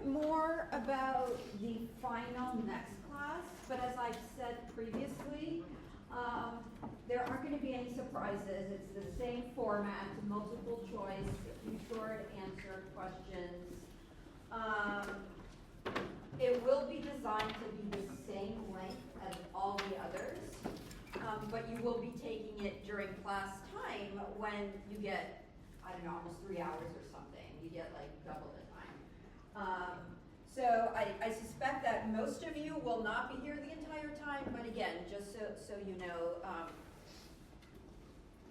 more about the final next class, but as I've said previously, there aren't going to be any surprises. It's the same format, multiple choice, a few short answer questions. It will be designed to be the same length as all the others, but you will be taking it during class time when you get, I don't know, almost 3 hours or something. You get like double the time. So I suspect that most of you will not be here the entire time, but again, just so you know,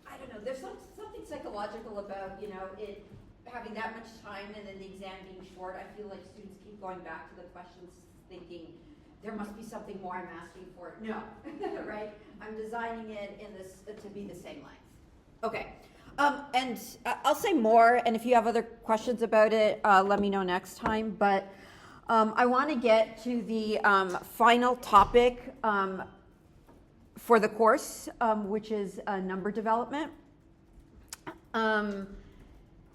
I don't know, there's something psychological about, it having that much time and then the exam being short. I feel like students keep going back to the questions thinking, there must be something more I'm asking for. No, right? I'm designing it to be the same length. Okay, and I'll say more, and if you have other questions about it, let me know next time, but I want to get to the final topic for the course, which is number development.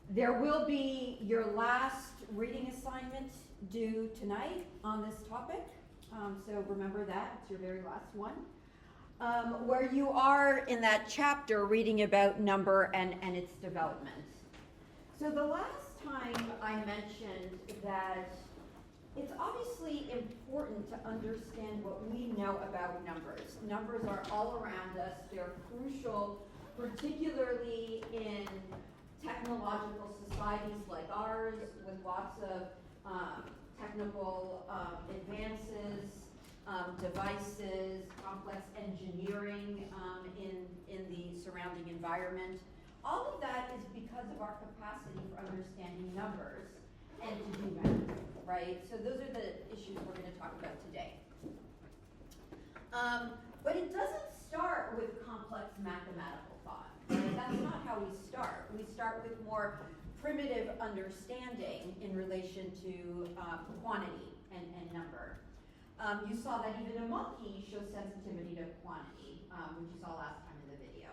There will be your last reading assignment due tonight on this topic, so remember that, it's your very last one, where you are in that chapter reading about number and its development. So the last time I mentioned that it's obviously important to understand what we know about numbers. Numbers are all around us. They're crucial, particularly in technological societies like ours, with lots of technical advances, devices, complex engineering in the surrounding environment. All of that is because of our capacity for understanding numbers and to do math, right? So those are the issues we're going to talk about today. But it doesn't start with complex mathematical thought. Right? That's not how we start. We start with more primitive understanding in relation to quantity and number. You saw that even a monkey shows sensitivity to quantity, which you saw last time in the video.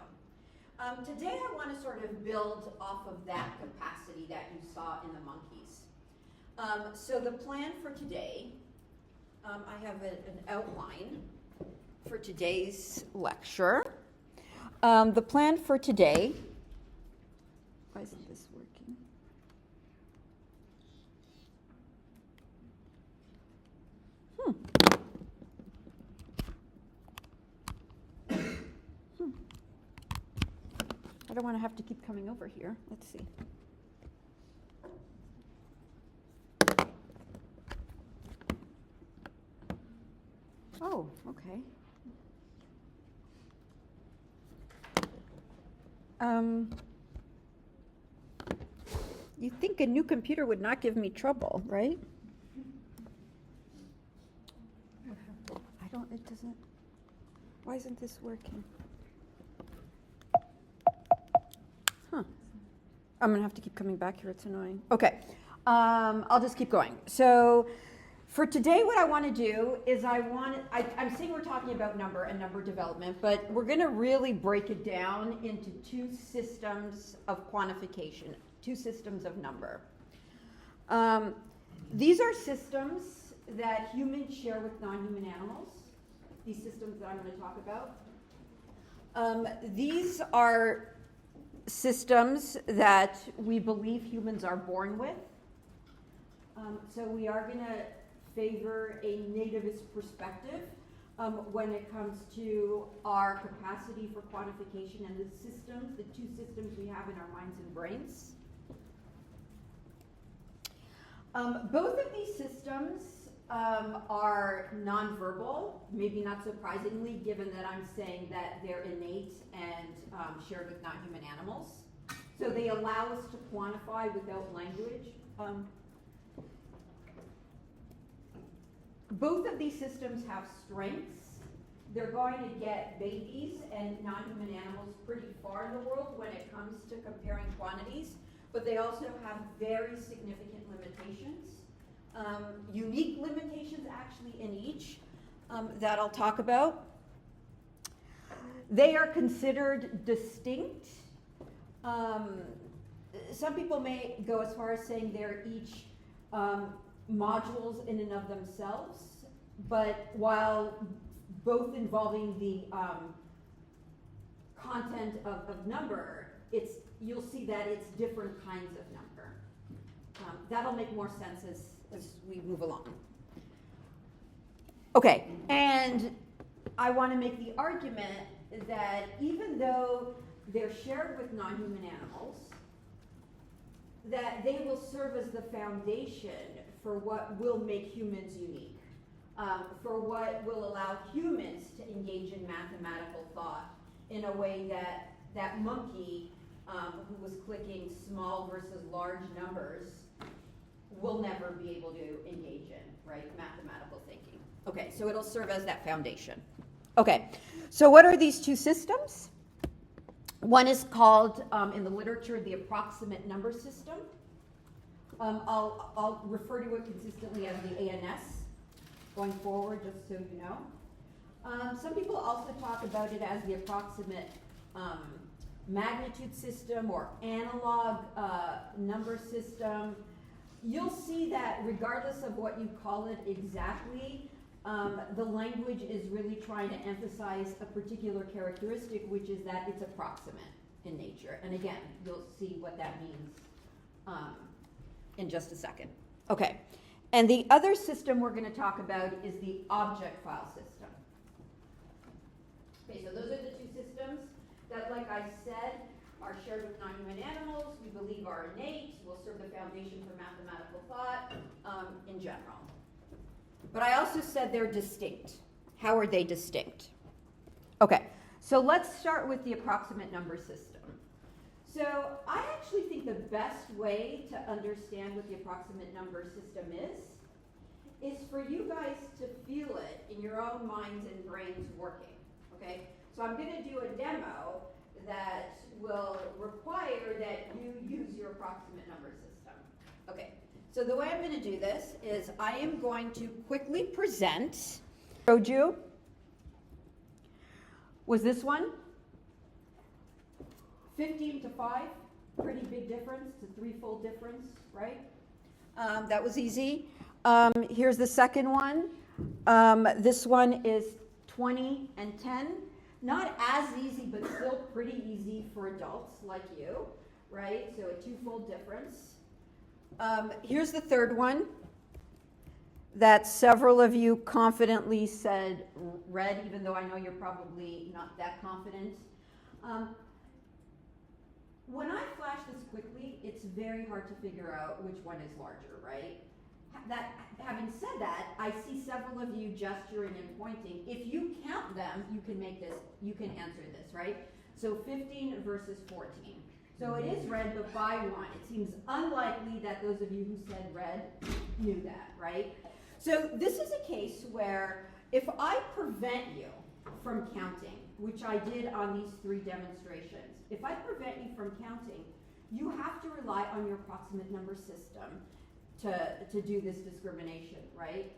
Today I want to sort of build off of that capacity that you saw in the monkeys. So the plan for today, I have an outline for today's lecture. The plan for today, why isn't this working? I don't want to have to keep coming over here. Let's see. Oh, okay. You think a new computer would not give me trouble, right? It doesn't, why isn't this working? I'm gonna have to keep coming back here, it's annoying. Okay, I'll just keep going. So for today, what I want to do is I'm saying we're talking about number and number development, but we're going to really break it down into two systems of quantification, two systems of number. These are systems that humans share with non-human animals, these systems that I'm going to talk about. These are systems that we believe humans are born with. So we are going to favor a nativist perspective when it comes to our capacity for quantification and the two systems we have in our minds and brains. Both of these systems are nonverbal, maybe not surprisingly, given that I'm saying that they're innate and shared with non-human animals. So they allow us to quantify without language. Both of these systems have strengths. They're going to get babies and non-human animals pretty far in the world when it comes to comparing quantities, but they also have very significant limitations. Unique limitations actually in each that I'll talk about. They are considered distinct. Some people may go as far as saying they're each modules in and of themselves, but while both involving the content of number, you'll see that it's different kinds of number. That'll make more sense as we move along. Okay, and I want to make the argument that even though they're shared with non-human animals, that they will serve as the foundation for what will make humans unique, for what will allow humans to engage in mathematical thought in a way that that monkey who was clicking small versus large numbers will never be able to engage in, right? Mathematical thinking. Okay, so it'll serve as that foundation. Okay, so what are these two systems? One is called, in the literature, the approximate number system. I'll refer to it consistently as the ANS going forward, just so you know. Some people also talk about it as the approximate magnitude system or analog number system. You'll see that regardless of what you call it exactly, the language is really trying to emphasize a particular characteristic, which is that it's approximate in nature. And again, you'll see what that means in just a second. Okay, and the other system we're going to talk about is the object file system. Okay, so those are the two systems that, like I said, are shared with non-human animals, we believe are innate, will serve the foundation for mathematical thought in general. But I also said they're distinct. How are they distinct? Okay, so let's start with the approximate number system. So I actually think the best way to understand what the approximate number system is for you guys to feel it in your own minds and brains working, okay? So I'm going to do a demo that will require that you use your approximate number system. Okay, so the way I'm going to do this is I am going to quickly present. Showed you was this one 15 to 5, pretty big difference. It's a threefold difference, right? That was easy. Here's the second one. This one is 20 and 10. Not as easy, but still pretty easy for adults like you, right? So a twofold difference. Here's the third one that several of you confidently said red, even though I know you're probably not that confident. When I flash this quickly, it's very hard to figure out which one is larger, right? Having said that, I see several of you gesturing and pointing. If you count them, you can answer this, right? So 15 versus 14. So it is red, but by 1. It seems unlikely that those of you who said red knew that, right? So this is a case where if I prevent you from counting, which I did on these 3 demonstrations, if I prevent you from counting, you have to rely on your approximate number system to do this discrimination, right?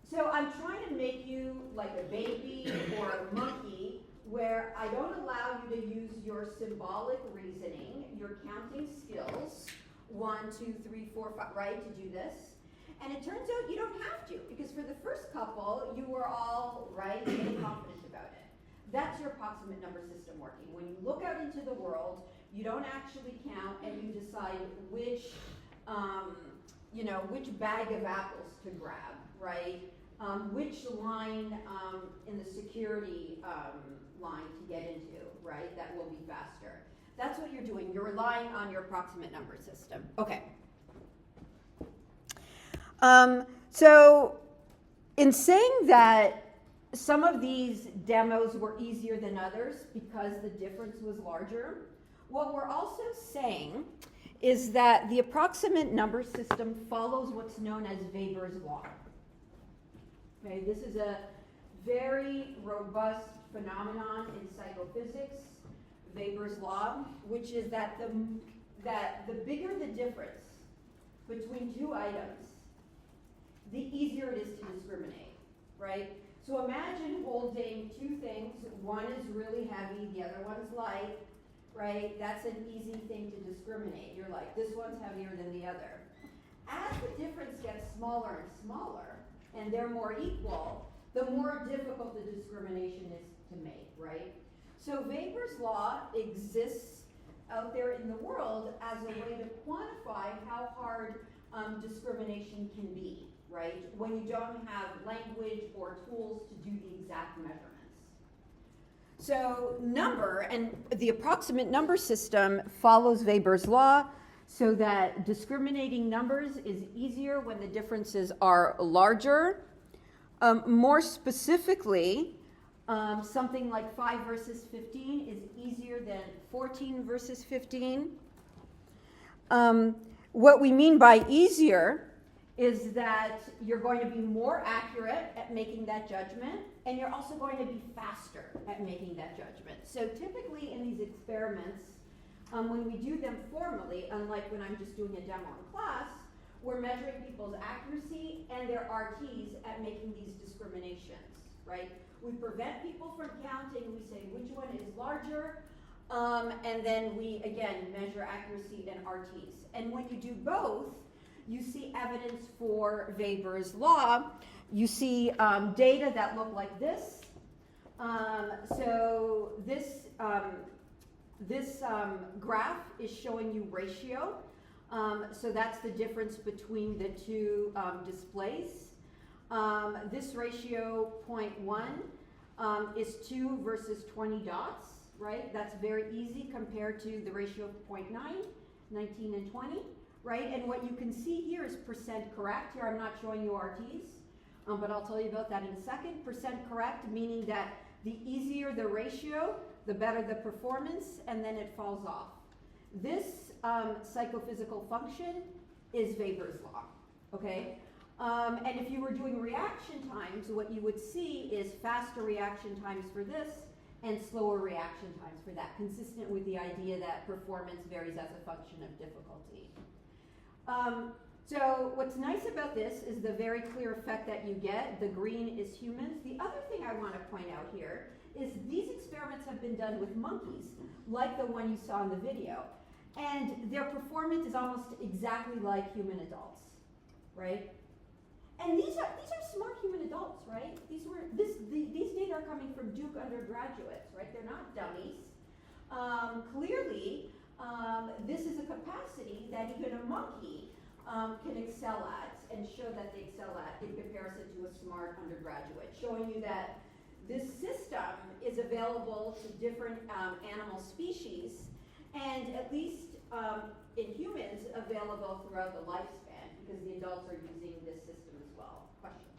So I'm trying to make you like a baby or a monkey where I don't allow you to use your symbolic reasoning, your counting skills, 1, 2, 3, 4, 5, right, to do this. And it turns out you don't have to, because for the first couple, you were all, right, really confident about it. That's your approximate number system working. When you look out into the world, you don't actually count and you decide which bag of apples to grab, right? Which line in the security line to get into, right? That will be faster. That's what you're doing. You're relying on your approximate number system. Okay. So in saying that some of these demos were easier than others because the difference was larger, what we're also saying is that the approximate number system follows what's known as Weber's law. Okay, this is a very robust phenomenon in psychophysics, Weber's law, which is that the bigger the difference between 2 items, the easier it is to discriminate, right? So imagine holding 2 things. One is really heavy, the other one's light, right? That's an easy thing to discriminate. You're like, this one's heavier than the other. As the difference gets smaller and smaller, and they're more equal, the more difficult the discrimination is to make, right? So Weber's law exists out there in the world as a way to quantify how hard discrimination can be, right? When you don't have language or tools to do the exact measurements. So number, and the approximate number system follows Weber's law, so that discriminating numbers is easier when the differences are larger. More specifically, something like 5 versus 15 is easier than 14 versus 15. What we mean by easier is that you're going to be more accurate at making that judgment, and you're also going to be faster at making that judgment. So typically in these experiments, when we do them formally, unlike when I'm just doing a demo in class, we're measuring people's accuracy and their RTs at making these discriminations, right? We prevent people from counting, we say which one is larger, and then we, again, measure accuracy and RTs. And when you do both, you see evidence for Weber's law. You see data that look like this. So this graph is showing you ratio. So that's the difference between the two displays. This ratio, 0.1, is 2 versus 20 dots, right? That's very easy compared to the ratio of 0.9, 19 and 20, right? And what you can see here is percent correct. Here I'm not showing you RTs, but I'll tell you about that in a second. Percent correct, meaning that the easier the ratio, the better the performance, and then it falls off. This psychophysical function is Weber's law, okay? And if you were doing reaction times, what you would see is faster reaction times for this and slower reaction times for that, consistent with the idea that performance varies as a function of difficulty. So what's nice about this is the very clear effect that you get. The green is humans. The other thing I want to point out here is these experiments have been done with monkeys, like the one you saw in the video. And their performance is almost exactly like human adults, right? And these are smart human adults, right? These data are coming from Duke undergraduates, right? They're not dummies. Clearly, this is a capacity that even a monkey can excel at and show that they excel at in comparison to a smart undergraduate, showing you that this system is available to different animal species, and at least in humans, available throughout the lifespan, because the adults are using this system as well. Question?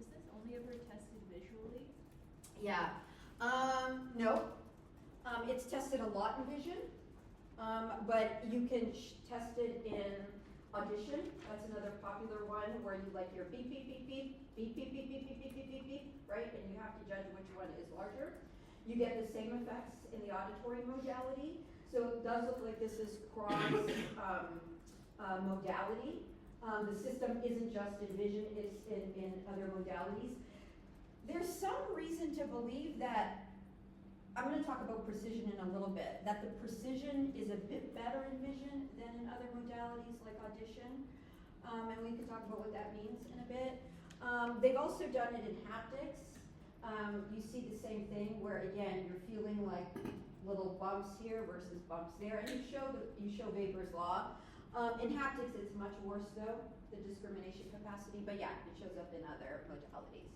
Is this only ever tested visually? Yeah. No. It's tested a lot in vision, but you can test it in audition. That's another popular one where you like your beep, beep, beep, beep, beep, beep, beep, beep, beep, beep, beep, beep, beep, right? And you have to judge which one is larger. You get the same effects in the auditory modality. So it does look like this is cross modality. The system isn't just in vision, it's in other modalities. There's some reason to believe that, I'm going to talk about precision in a little bit, that the precision is a bit better in vision than in other modalities like audition. And we can talk about what that means in a bit. They've also done it in haptics. You see the same thing where, again, you're feeling like little bumps here versus bumps there, and you show Weber's law. In haptics, it's much worse though, the discrimination capacity, but yeah, it shows up in other modalities.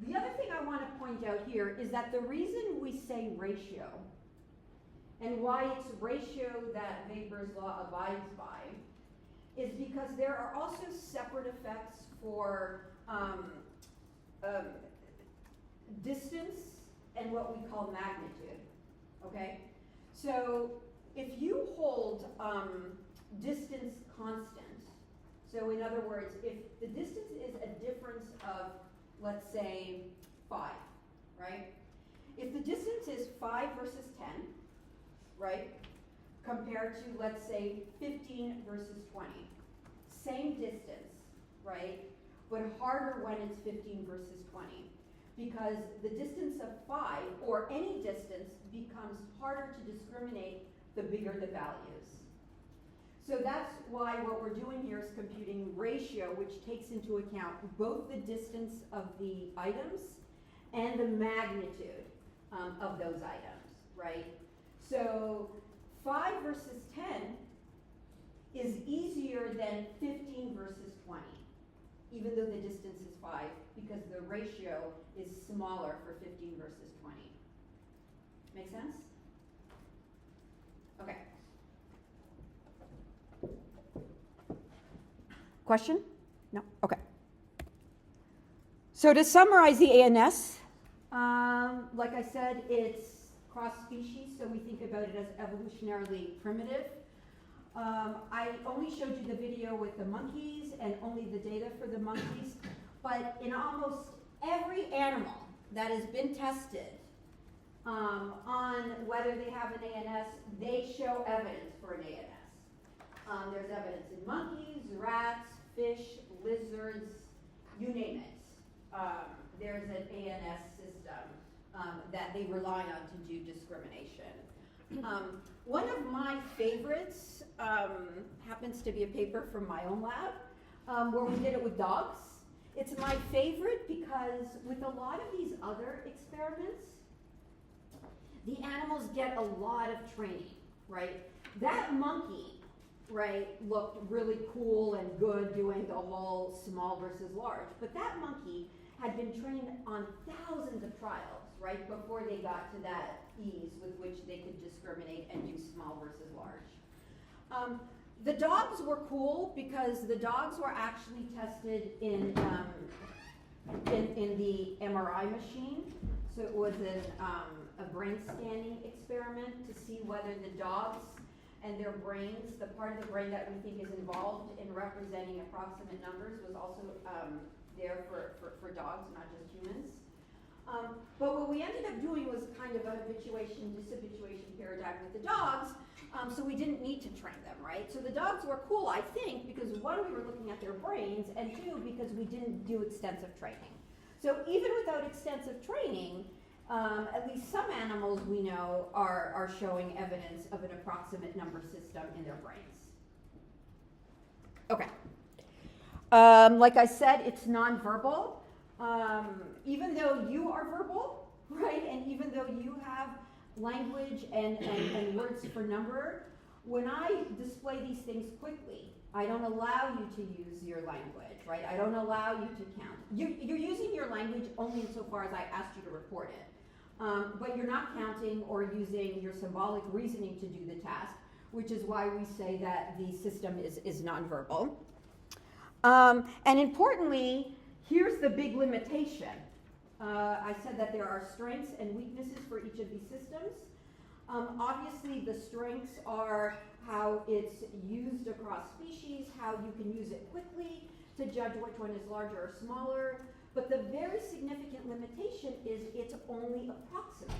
The other thing I want to point out here is that the reason we say ratio, and why it's ratio that Weber's law abides by, is because there are also separate effects for distance and what we call magnitude, okay? So if you hold distance constant, so in other words, if the distance is a difference of, let's say, 5, right? If the distance is 5 versus 10, right, compared to, let's say, 15 versus 20, same distance, right, but harder when it's 15 versus 20. Because the distance of 5, or any distance, becomes harder to discriminate the bigger the values. So that's why what we're doing here is computing ratio, which takes into account both the distance of the items and the magnitude of those items, right? So 5 versus 10 is easier than 15 versus 20, even though the distance is 5, because the ratio is smaller for 15 versus 20. Make sense? Okay. Question? No? Okay. So to summarize the ANS, like I said, it's cross-species, so we think about it as evolutionarily primitive. I only showed you the video with the monkeys and only the data for the monkeys, but in almost every animal that has been tested on whether they have an ANS, they show evidence for an ANS. There's evidence in monkeys, rats, fish, lizards, you name it. There's an ANS system that they rely on to do discrimination. One of my favorites happens to be a paper from my own lab where we did it with dogs. It's my favorite because with a lot of these other experiments, the animals get a lot of training, right? That monkey, right, looked really cool and good doing the whole small versus large, but that monkey had been trained on thousands of trials, right, before they got to that ease with which they could discriminate and do small versus large. The dogs were cool because the dogs were actually tested in the MRI machine. So it was a brain scanning experiment to see whether the dogs and their brains, the part of the brain that we think is involved in representing approximate numbers, was also there for dogs, not just humans. But what we ended up doing was kind of a habituation-dishabituation paradigm with the dogs, so we didn't need to train them, right? So the dogs were cool, I think, because one, we were looking at their brains, and two, because we didn't do extensive training. So even without extensive training, at least some animals we know are showing evidence of an approximate number system in their brains. Okay. Like I said, it's nonverbal. Even though you are verbal, right, and even though you have language and words for number, when I display these things quickly, I don't allow you to use your language, right? I don't allow you to count. You're using your language only insofar as I asked you to report it. But you're not counting or using your symbolic reasoning to do the task, which is why we say that the system is nonverbal. And importantly, here's the big limitation. I said that there are strengths and weaknesses for each of these systems. Obviously, the strengths are how it's used across species, how you can use it quickly to judge which one is larger or smaller. But the very significant limitation is it's only approximate,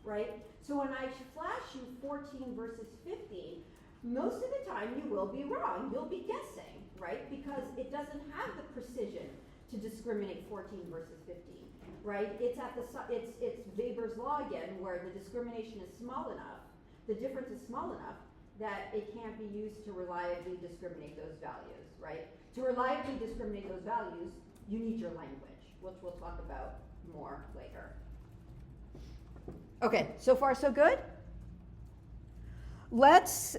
right? So when I flash you 14 versus 15, most of the time you will be wrong. You'll be guessing, right? Because it doesn't have the precision to discriminate 14 versus 15, right? It's Weber's law again, where the discrimination is small enough, the difference is small enough that it can't be used to reliably discriminate those values, right? To reliably discriminate those values, you need your language, which we'll talk about more later. Okay, so far so good? Let's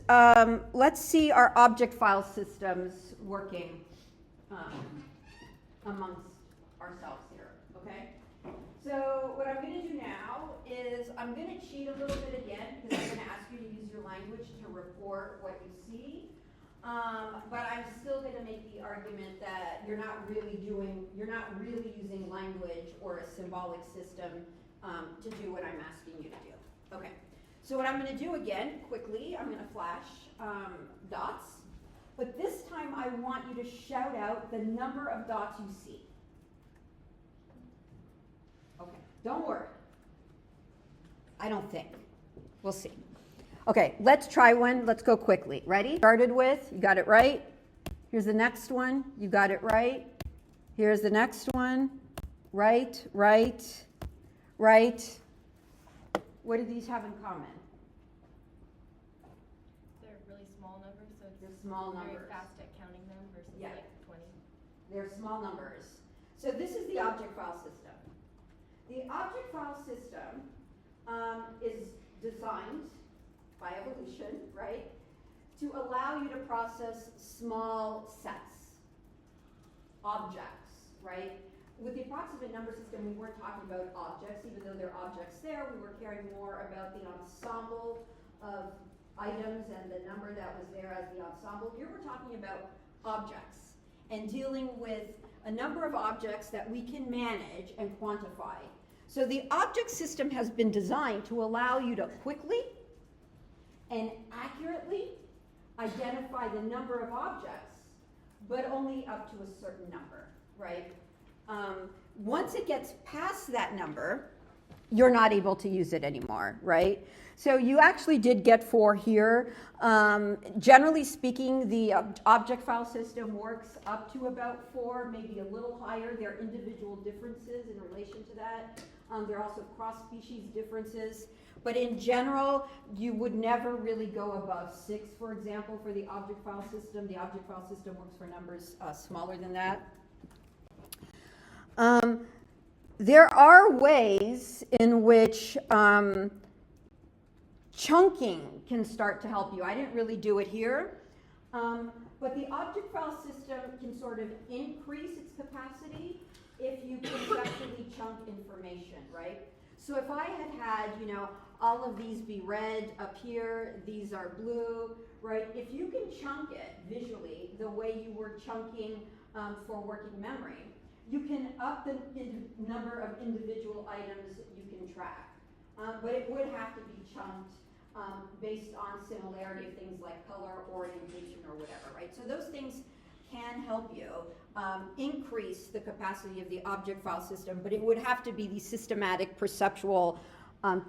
see our object file systems working amongst ourselves here, okay? So what I'm going to do now is I'm going to cheat a little bit again because I'm going to ask you to use your language to report what you see. But I'm still going to make the argument that you're not really using language or a symbolic system to do what I'm asking you to do. Okay. So what I'm going to do again, quickly, I'm going to flash dots. But this time I want you to shout out the number of dots you see. Okay, don't worry. I don't think. We'll see. Okay, let's try one. Let's go quickly. Ready? Started with, you got it right. Here's the next one. You got it right. Here's the next one. Right, right, right. What do these have in common? They're really small numbers, so it's small numbers. Very fast at counting them versus Yeah. like 20. They're small numbers. So this is the object file system. The object file system is designed by evolution, right, to allow you to process small sets, objects, right? With the approximate number system, we weren't talking about objects, even though there are objects there. We were caring more about the ensemble of items and the number that was there as the ensemble. Here we're talking about objects and dealing with a number of objects that we can manage and quantify. So the object system has been designed to allow you to quickly and accurately identify the number of objects, but only up to a certain number, right? Once it gets past that number, you're not able to use it anymore, right? So you actually did get 4 here. Generally speaking, the object file system works up to about 4, maybe a little higher. There are individual differences in relation to that. There are also cross-species differences. But in general, you would never really go above 6, for example, for the object file system. The object file system works for numbers smaller than that. There are ways in which chunking can start to help you. I didn't really do it here, but the object file system can sort of increase its capacity if you conceptually chunk information, right? So if I had, you know, all of these be red up here, these are blue, right? If you can chunk it visually the way you were chunking for working memory, you can up the number of individual items that you can track. But it would have to be chunked based on similarity of things like color, orientation, or whatever, right? So those things can help you increase the capacity of the object file system, but it would have to be these systematic perceptual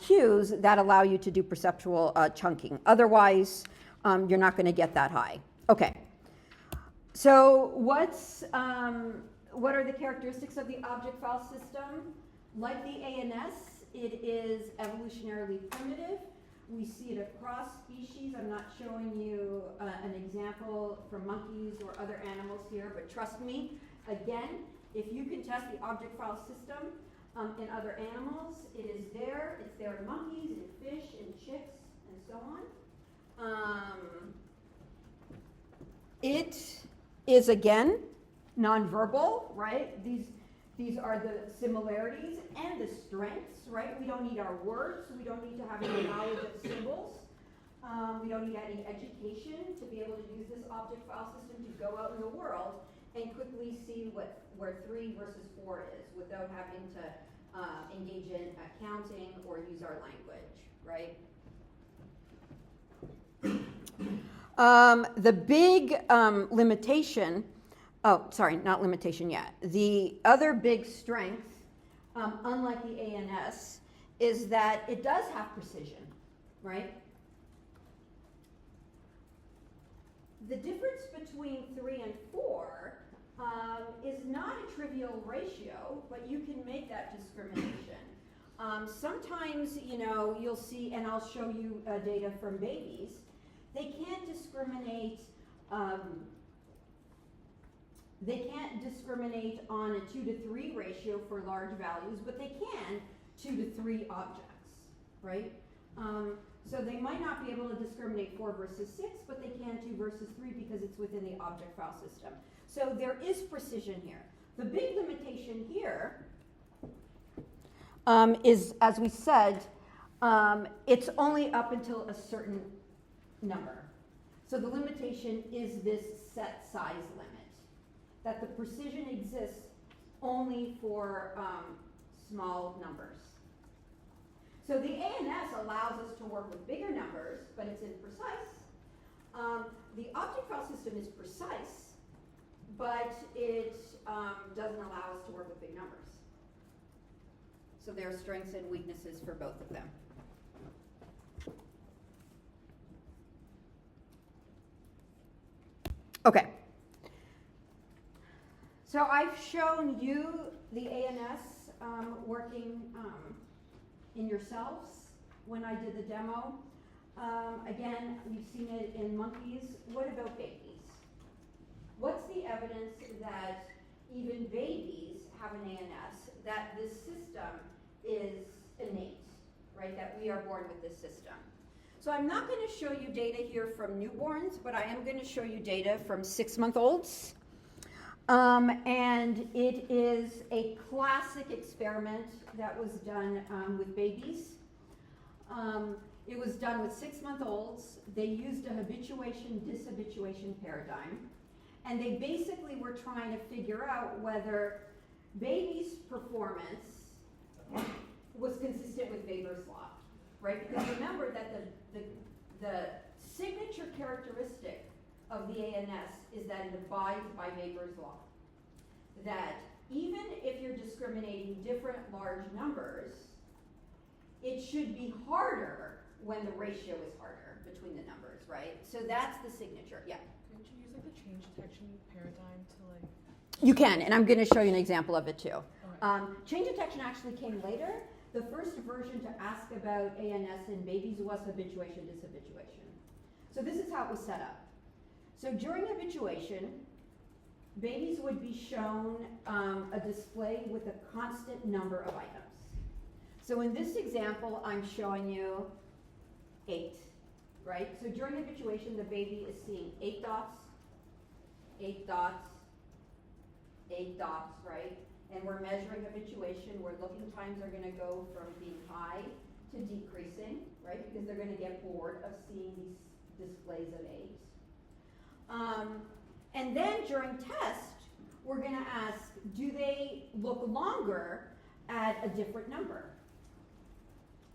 cues that allow you to do perceptual chunking. Otherwise, you're not going to get that high. Okay. So what are the characteristics of the object file system? Like the ANS, it is evolutionarily primitive. We see it across species. I'm not showing you an example from monkeys or other animals here, but trust me, again, if you can test the object file system in other animals, it is there. It's there in monkeys, in fish, in chicks, and so on. It is, again, nonverbal, right? These are the similarities and the strengths, right? We don't need our words. We don't need to have any knowledge of symbols. We don't need any education to be able to use this object file system to go out in the world and quickly see where 3 versus 4 is without having to engage in accounting or use our language, right? The big limitation, not limitation yet. The other big strength, unlike the ANS, is that it does have precision, right? The difference between 3 and 4 is not a trivial ratio, but you can make that discrimination. Sometimes, you know, you'll see, and I'll show you data from babies, they can't discriminate on a 2 to 3 ratio for large values, but they can 2 to 3 objects, right? So they might not be able to discriminate 4 versus 6, but they can 2 versus 3 because it's within the object file system. So there is precision here. The big limitation here is, as we said, it's only up until a certain number. So the limitation is this set size limit, that the precision exists only for small numbers. So the ANS allows us to work with bigger numbers, but it's imprecise. The object file system is precise, but it doesn't allow us to work with big numbers. So there are strengths and weaknesses for both of them. Okay. So I've shown you the ANS working in yourselves when I did the demo. Again, we've seen it in monkeys. What about babies? What's the evidence that even babies have an ANS, that this system is innate, right? That we are born with this system. So I'm not going to show you data here from newborns, but I am going to show you data from 6-month-olds. And it is a classic experiment that was done with babies. It was done with 6-month-olds. They used a habituation-dishabituation paradigm. And they basically were trying to figure out whether babies' performance was consistent with Weber's law, right? Because remember that the signature characteristic of the ANS is that it abides by Weber's law. That even if you're discriminating different large numbers, it should be harder when the ratio is harder between the numbers, right? So that's the signature, yeah. Couldn't you use like the change detection paradigm to like? You can, and I'm going to show you an example of it too. Okay. Change detection actually came later. The first version to ask about ANS in babies was habituation-dishabituation. So this is how it was set up. So during habituation, babies would be shown a display with a constant number of items. So in this example, I'm showing you 8, right? So during habituation, the baby is seeing 8 dots, 8 dots, 8 dots, right? And we're measuring habituation, where looking times are going to go from being high to decreasing, right? Because they're going to get bored of seeing these displays of 8. And then during test, we're going to ask, do they look longer at a different number?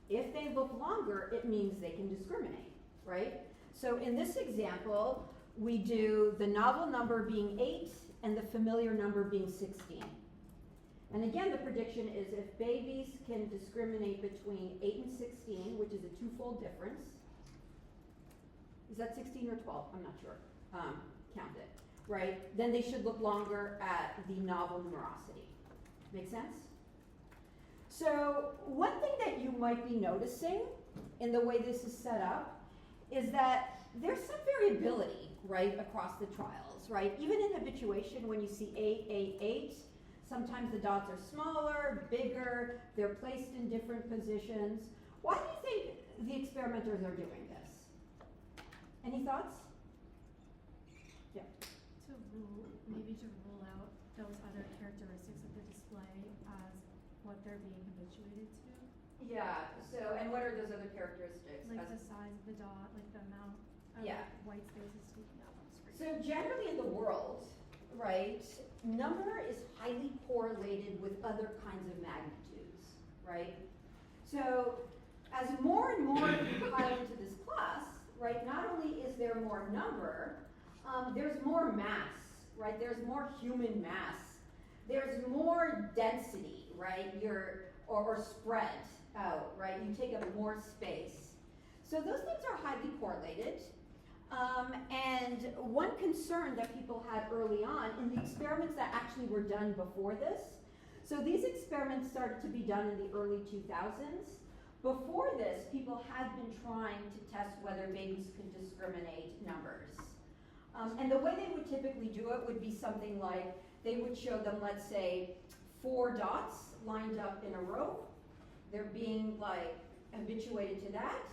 If they look longer, it means they can discriminate, right? So in this example, we do the novel number being 8 and the familiar number being 16. And again, the prediction is if babies can discriminate between 8 and 16, which is a twofold difference. Is that 16 or 12? I'm not sure. Count it, right? Then they should look longer at the novel numerosity. Make sense? So one thing that you might be noticing in the way this is set up is that there's some variability, right, across the trials, right? Even in habituation, when you see 8, 8, 8, sometimes the dots are smaller, bigger, they're placed in different positions. Why do you think the experimenters are doing this? Any thoughts? Yeah. Maybe to rule out those other characteristics of the display as what they're being habituated to. Yeah, so, and what are those other characteristics? Like the size of the dot, like the amount of Yeah. white spaces taken up on the screen. So generally in the world, right, number is highly correlated with other kinds of magnitudes, right? So as more and more people pile into this class, right, not only is there more number, there's more mass, right? There's more human mass. There's more density, right? Or spread out, right? You take up more space. So those things are highly correlated. And one concern that people had early on in the experiments that actually were done before this, so these experiments started to be done in the early 2000s. Before this, people had been trying to test whether babies could discriminate numbers. And the way they would typically do it would be something like they would show them, let's say, 4 dots lined up in a row. They're being like habituated to that.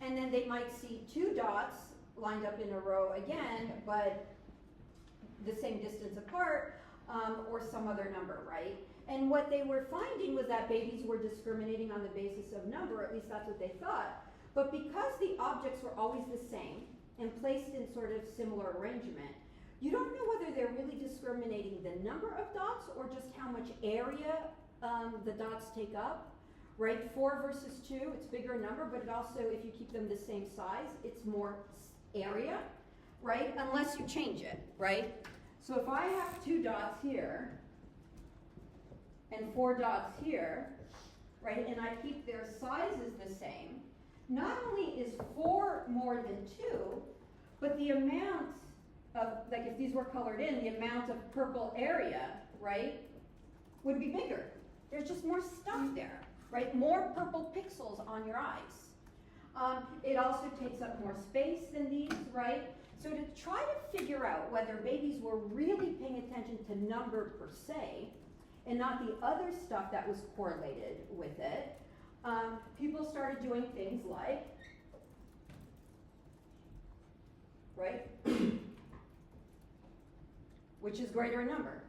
And then they might see 2 dots lined up in a row again, but the same distance apart, or some other number, right? And what they were finding was that babies were discriminating on the basis of number, at least that's what they thought. But because the objects were always the same and placed in sort of similar arrangement, you don't know whether they're really discriminating the number of dots or just how much area the dots take up, right? 4 versus 2, it's bigger number, but it also, if you keep them the same size, it's more area, right? Unless you change it, right? So if I have 2 dots here and 4 dots here, right, and I keep their sizes the same, not only is 4 more than 2, but the amount of, like if these were colored in, the amount of purple area, right, would be bigger. There's just more stuff there, right? More purple pixels on your eyes. It also takes up more space than these, right? So to try to figure out whether babies were really paying attention to number per se, and not the other stuff that was correlated with it, people started doing things like, right? Which is greater in number,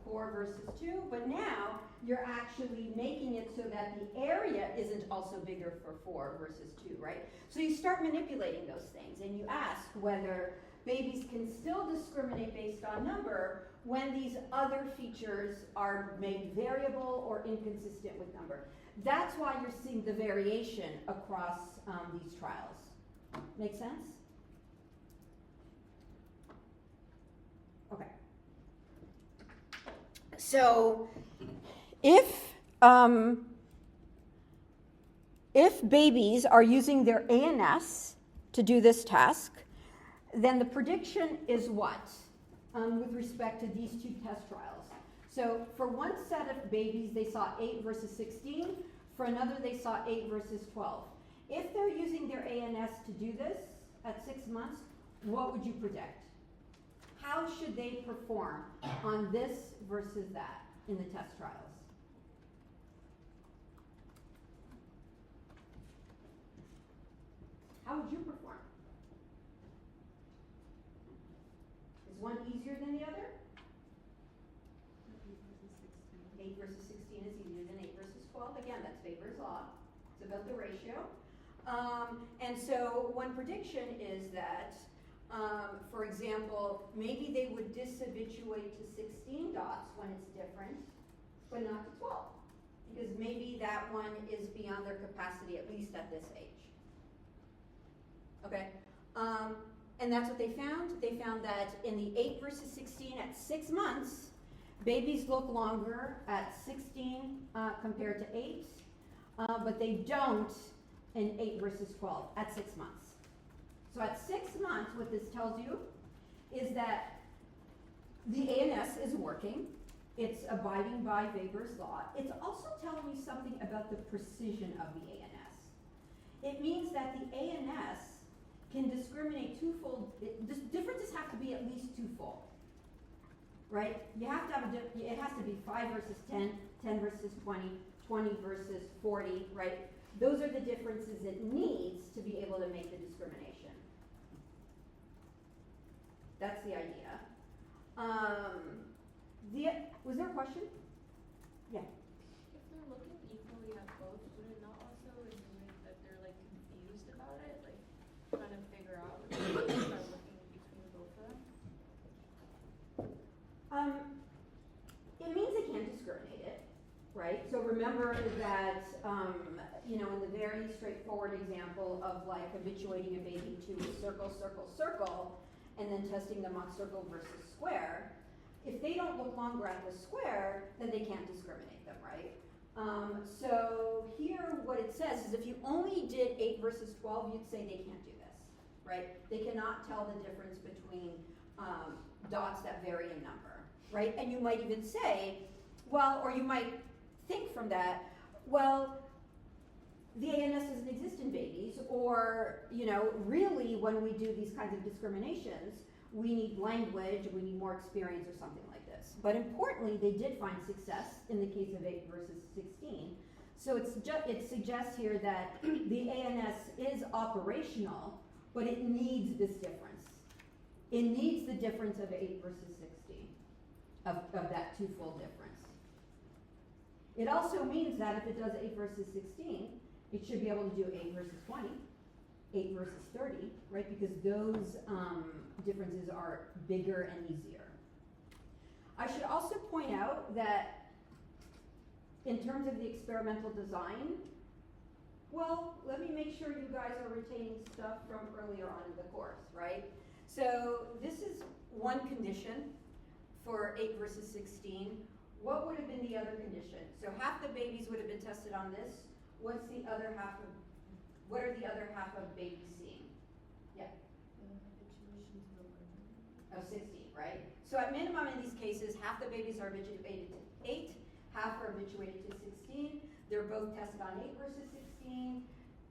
4 versus 2, but now you're actually making it so that the area isn't also bigger for 4 versus 2, right? So you start manipulating those things, and you ask whether babies can still discriminate based on number when these other features are made variable or inconsistent with number. That's why you're seeing the variation across these trials. Make sense? Okay. So if babies are using their ANS to do this task, then the prediction is what with respect to these two test trials? So for one set of babies, they saw 8 versus 16. For another, they saw 8 versus 12. If they're using their ANS to do this at 6 months, what would you predict? How should they perform on this versus that in the test trials? How would you perform? Is one easier than the other? 8 versus 16 is easier than 8 versus 12. Again, that's Weber's law. It's about the ratio. And so one prediction is that, for example, maybe they would dishabituate to 16 dots when it's different, but not to 12. Because maybe that one is beyond their capacity, at least at this age. Okay? And that's what they found. They found that in the 8 versus 16 at 6 months, babies look longer at 16 compared to 8, but they don't in 8 versus 12 at 6 months. So at 6 months, what this tells you is that the ANS is working. It's abiding by Weber's law. It's also telling you something about the precision of the ANS. It means that the ANS can discriminate twofold. Differences have to be at least twofold, right? You have to have it has to be 5 versus 10, 10 versus 20, 20 versus 40, right? Those are the differences it needs to be able to make the discrimination. That's the idea. Was there a question? Yeah. If they're looking equally at both, would it not also insinuate that they're like confused about it? Like trying to figure out if they start looking between both of them? It means they can't discriminate it, right? So remember that, in the very straightforward example of like habituating a baby to circle, circle, circle, and then testing them on circle versus square, if they don't look longer at the square, then they can't discriminate them, right? So here what it says is if you only did 8 versus 12, you'd say they can't do this, right? They cannot tell the difference between dots that vary in number, right? And you might even say, well, or you might think from that, well, the ANS doesn't exist in babies, or, really when we do these kinds of discriminations, we need language, we need more experience or something like this. But importantly, they did find success in the case of 8 versus 16. So it suggests here that the ANS is operational, but it needs this difference. It needs the difference of 8 versus 16, of that twofold difference. It also means that if it does 8 versus 16, it should be able to do 8 versus 20, 8 versus 30, right? Because those differences are bigger and easier. I should also point out that in terms of the experimental design, well, let me make sure you guys are retaining stuff from earlier on in the course, right? So this is one condition for 8 versus 16. What would have been the other condition? So half the babies would have been tested on this. What are the other half of babies seeing? Yeah. Habituation to the learner. Of 16, right? So at minimum in these cases, half the babies are habituated to 8, half are habituated to 16. They're both tested on 8 versus 16.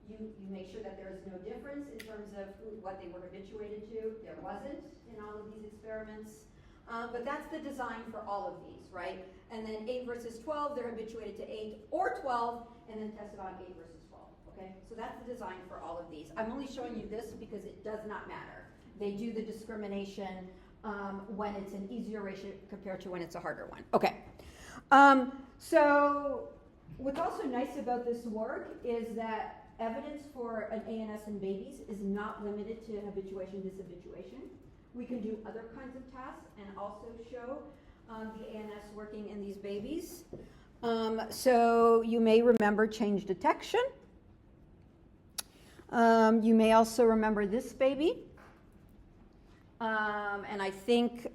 you make sure that there is no difference in terms of what they were habituated to. There wasn't in all of these experiments. But that's the design for all of these, right? And then 8 versus 12, they're habituated to 8 or 12, and then tested on 8 versus 12, okay? So that's the design for all of these. I'm only showing you this because it does not matter. They do the discrimination when it's an easier ratio compared to when it's a harder one. Okay. So what's also nice about this work is that evidence for an ANS in babies is not limited to habituation, dishabituation. We can do other kinds of tasks and also show the ANS working in these babies. So you may remember change detection. You may also remember this baby. And I think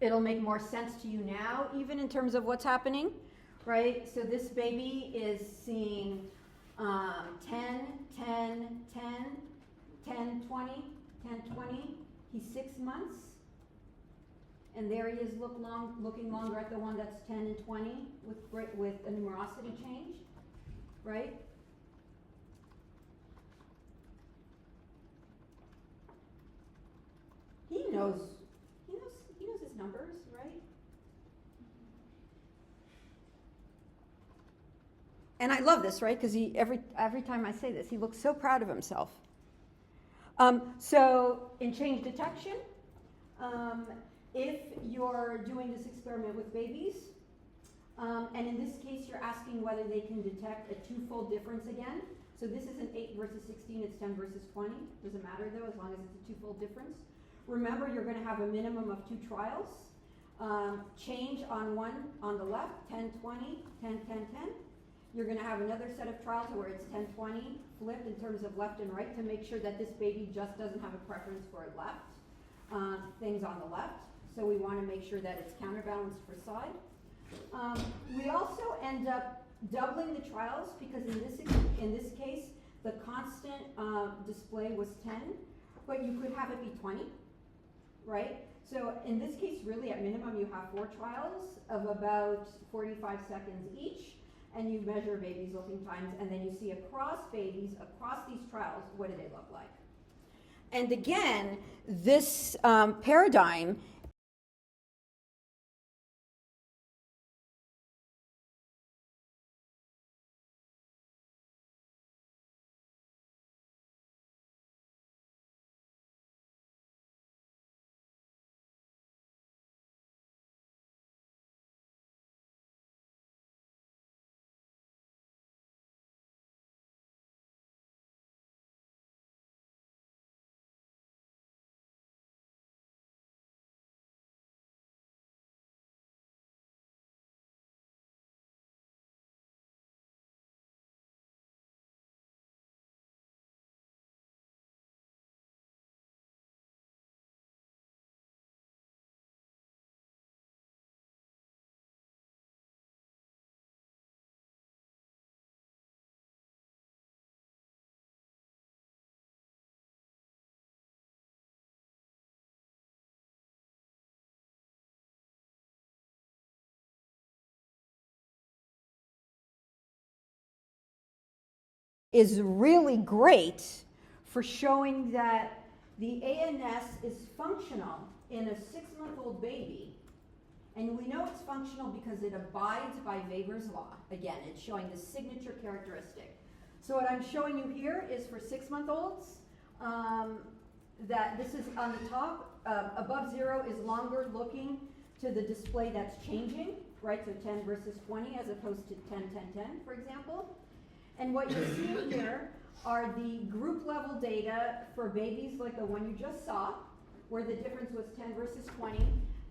it'll make more sense to you now, even in terms of what's happening, right? So this baby is seeing 10, 10, 10, 10, 20, 10, 20. He's 6 months. And there he is looking longer at the one that's 10 and 20 with a numerosity change, right? He knows his numbers, right? And I love this, right? Because every time I say this, he looks so proud of himself. So in change detection, if you're doing this experiment with babies, and in this case you're asking whether they can detect a twofold difference again. So this isn't 8 versus 16, it's 10 versus 20. Doesn't matter though, as long as it's a twofold difference. Remember, you're going to have a minimum of 2 trials. Change on one on the left, 10, 20, 10, 10, 10. You're going to have another set of trials where it's 10, 20, flipped in terms of left and right to make sure that this baby just doesn't have a preference for left, things on the left. So we want to make sure that it's counterbalanced for side. We also end up doubling the trials because in this case, the constant display was 10, but you could have it be 20. Right? So in this case, really at minimum, you have 4 trials of about 45 seconds each, and you measure babies' looking times, and then you see across babies, across these trials, what do they look like? And again, this paradigm is really great for showing that the ANS is functional in a 6-month-old baby. And we know it's functional because it abides by Weber's law. Again, it's showing the signature characteristic. So what I'm showing you here is for 6-month-olds, that this is on the top. Above 0 is longer looking to the display that's changing, right? So 10 versus 20 as opposed to 10, 10, 10, for example. And what you're seeing here are the group level data for babies like the one you just saw, where the difference was 10 versus 20,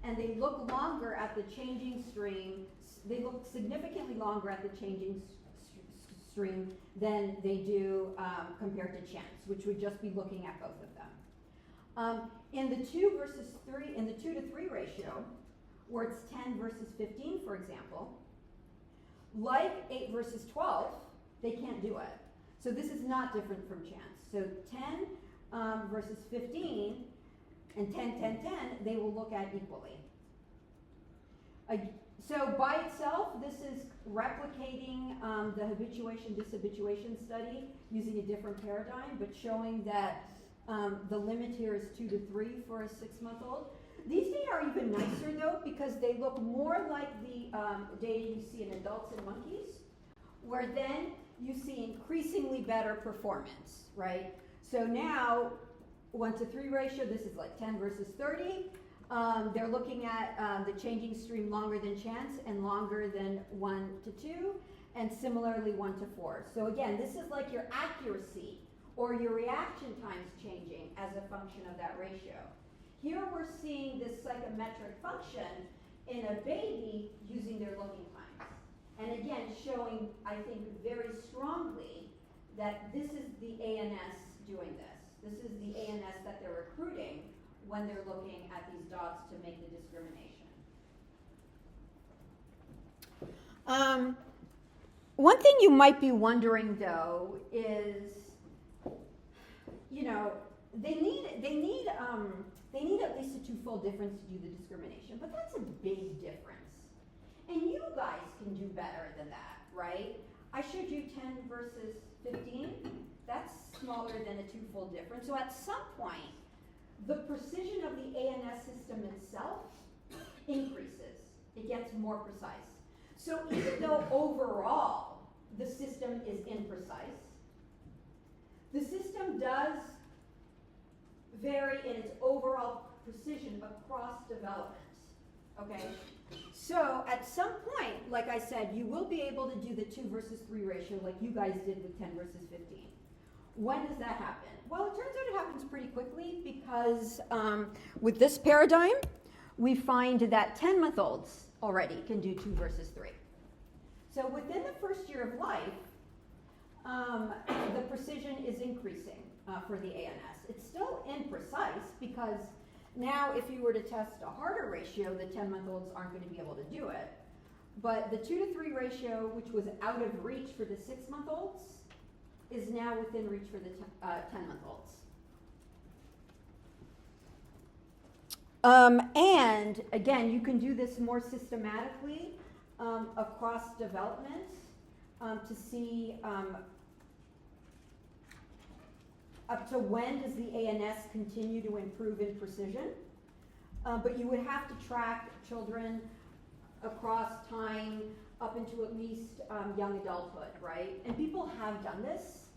and they look longer at the changing stream. They look significantly longer at the changing stream than they do compared to chance, which would just be looking at both of them. In the 2 to 3 ratio, where it's 10 versus 15, for example, like 8 versus 12, they can't do it. So this is not different from chance. So 10 versus 15 and 10, 10, 10, they will look at equally. So by itself, this is replicating the habituation-dishabituation study using a different paradigm, but showing that the limit here is 2 to 3 for a 6-month-old. These data are even nicer though, because they look more like the data you see in adults and monkeys, where then you see increasingly better performance, right? So now, 1 to 3 ratio, this is like 10 versus 30. They're looking at the changing stream longer than chance and longer than 1 to 2, and similarly 1 to 4. So again, this is like your accuracy or your reaction times changing as a function of that ratio. Here we're seeing this psychometric function in a baby using their looking times. And again, showing, I think, very strongly that this is the ANS doing this. This is the ANS that they're recruiting when they're looking at these dots to make the discrimination. One thing you might be wondering though is, you know, they need at least a 2-fold difference to do the discrimination, but that's a big difference. And you guys can do better than that, right? I showed you 10 versus 15. That's smaller than a 2-fold difference. So at some point, the precision of the ANS system itself increases. It gets more precise. So even though overall the system is imprecise, the system does vary in its overall precision across developments, okay? So at some point, like I said, you will be able to do the 2 versus 3 ratio like you guys did with 10 versus 15. When does that happen? Well, it turns out it happens pretty quickly because with this paradigm, we find that 10-month-olds already can do 2 versus 3. So within the first year of life, the precision is increasing for the ANS. It's still imprecise because now if you were to test a harder ratio, the 10-month-olds aren't going to be able to do it. But the 2 to 3 ratio, which was out of reach for the 6-month-olds, is now within reach for the 10-month-olds. And again, you can do this more systematically across development to see up to when does the ANS continue to improve in precision. But you would have to track children across time up into at least young adulthood, right? And people have done this.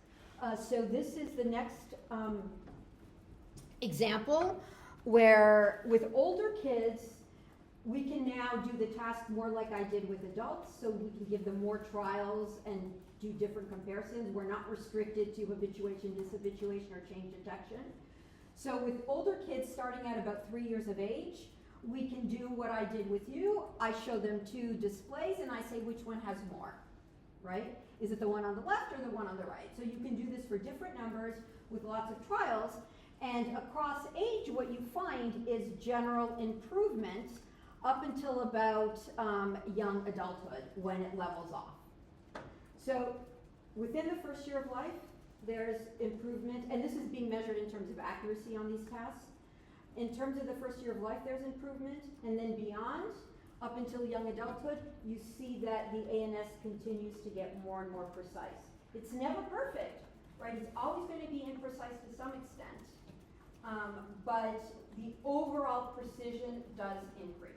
So this is the next example where with older kids, we can now do the task more like I did with adults, so we can give them more trials and do different comparisons. We're not restricted to habituation, dishabituation, or change detection. So with older kids starting at about 3 years of age, we can do what I did with you. I show them 2 displays and I say which one has more, right? Is it the one on the left or the one on the right? So you can do this for different numbers with lots of trials. And across age, what you find is general improvement up until about young adulthood when it levels off. So within the first year of life, there's improvement, and this is being measured in terms of accuracy on these tasks. In terms of the first year of life, there's improvement, and then beyond, up until young adulthood, you see that the ANS continues to get more and more precise. It's never perfect, right? It's always going to be imprecise to some extent, but the overall precision does increase.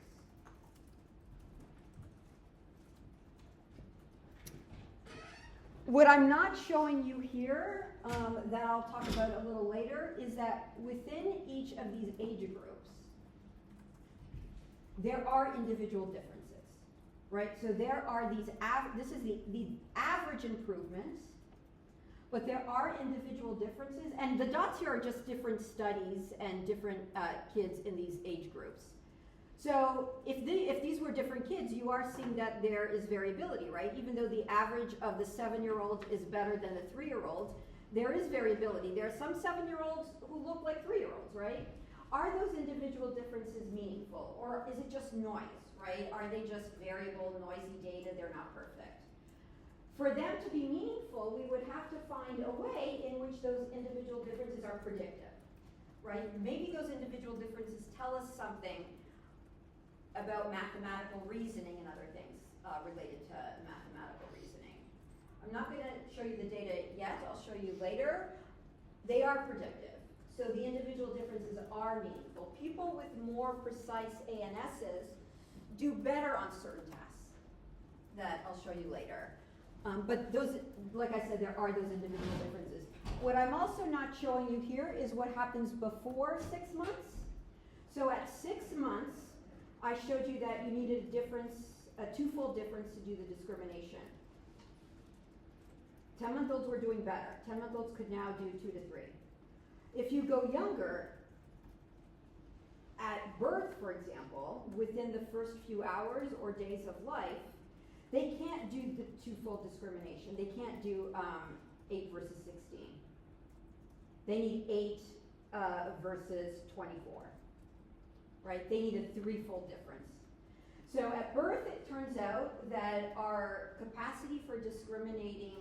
What I'm not showing you here, that I'll talk about a little later, is that within each of these age groups, there are individual differences, right? So there are these, this is the average improvements, but there are individual differences, and the dots here are just different studies and different kids in these age groups. So if these were different kids, you are seeing that there is variability, right? Even though the average of the 7-year-olds is better than the 3-year-olds, there is variability. There are some 7-year-olds who look like 3-year-olds, right? Are those individual differences meaningful, or is it just noise, right? Are they just variable, noisy data? They're not perfect. For them to be meaningful, we would have to find a way in which those individual differences are predictive, right? Maybe those individual differences tell us something about mathematical reasoning and other things related to mathematical reasoning. I'm not going to show you the data yet, I'll show you later. They are predictive, so the individual differences are meaningful. People with more precise ANSs do better on certain tasks that I'll show you later. But those, like I said, there are those individual differences. What I'm also not showing you here is what happens before 6 months. So at 6 months, I showed you that you needed a difference, a twofold difference to do the discrimination. 10-month-olds were doing better. 10-month-olds could now do 2 to 3. If you go younger, at birth, for example, within the first few hours or days of life, they can't do the twofold discrimination. They can't do 8 versus 16. They need 8 versus 24, right? They need a threefold difference. So at birth, it turns out that our capacity for discriminating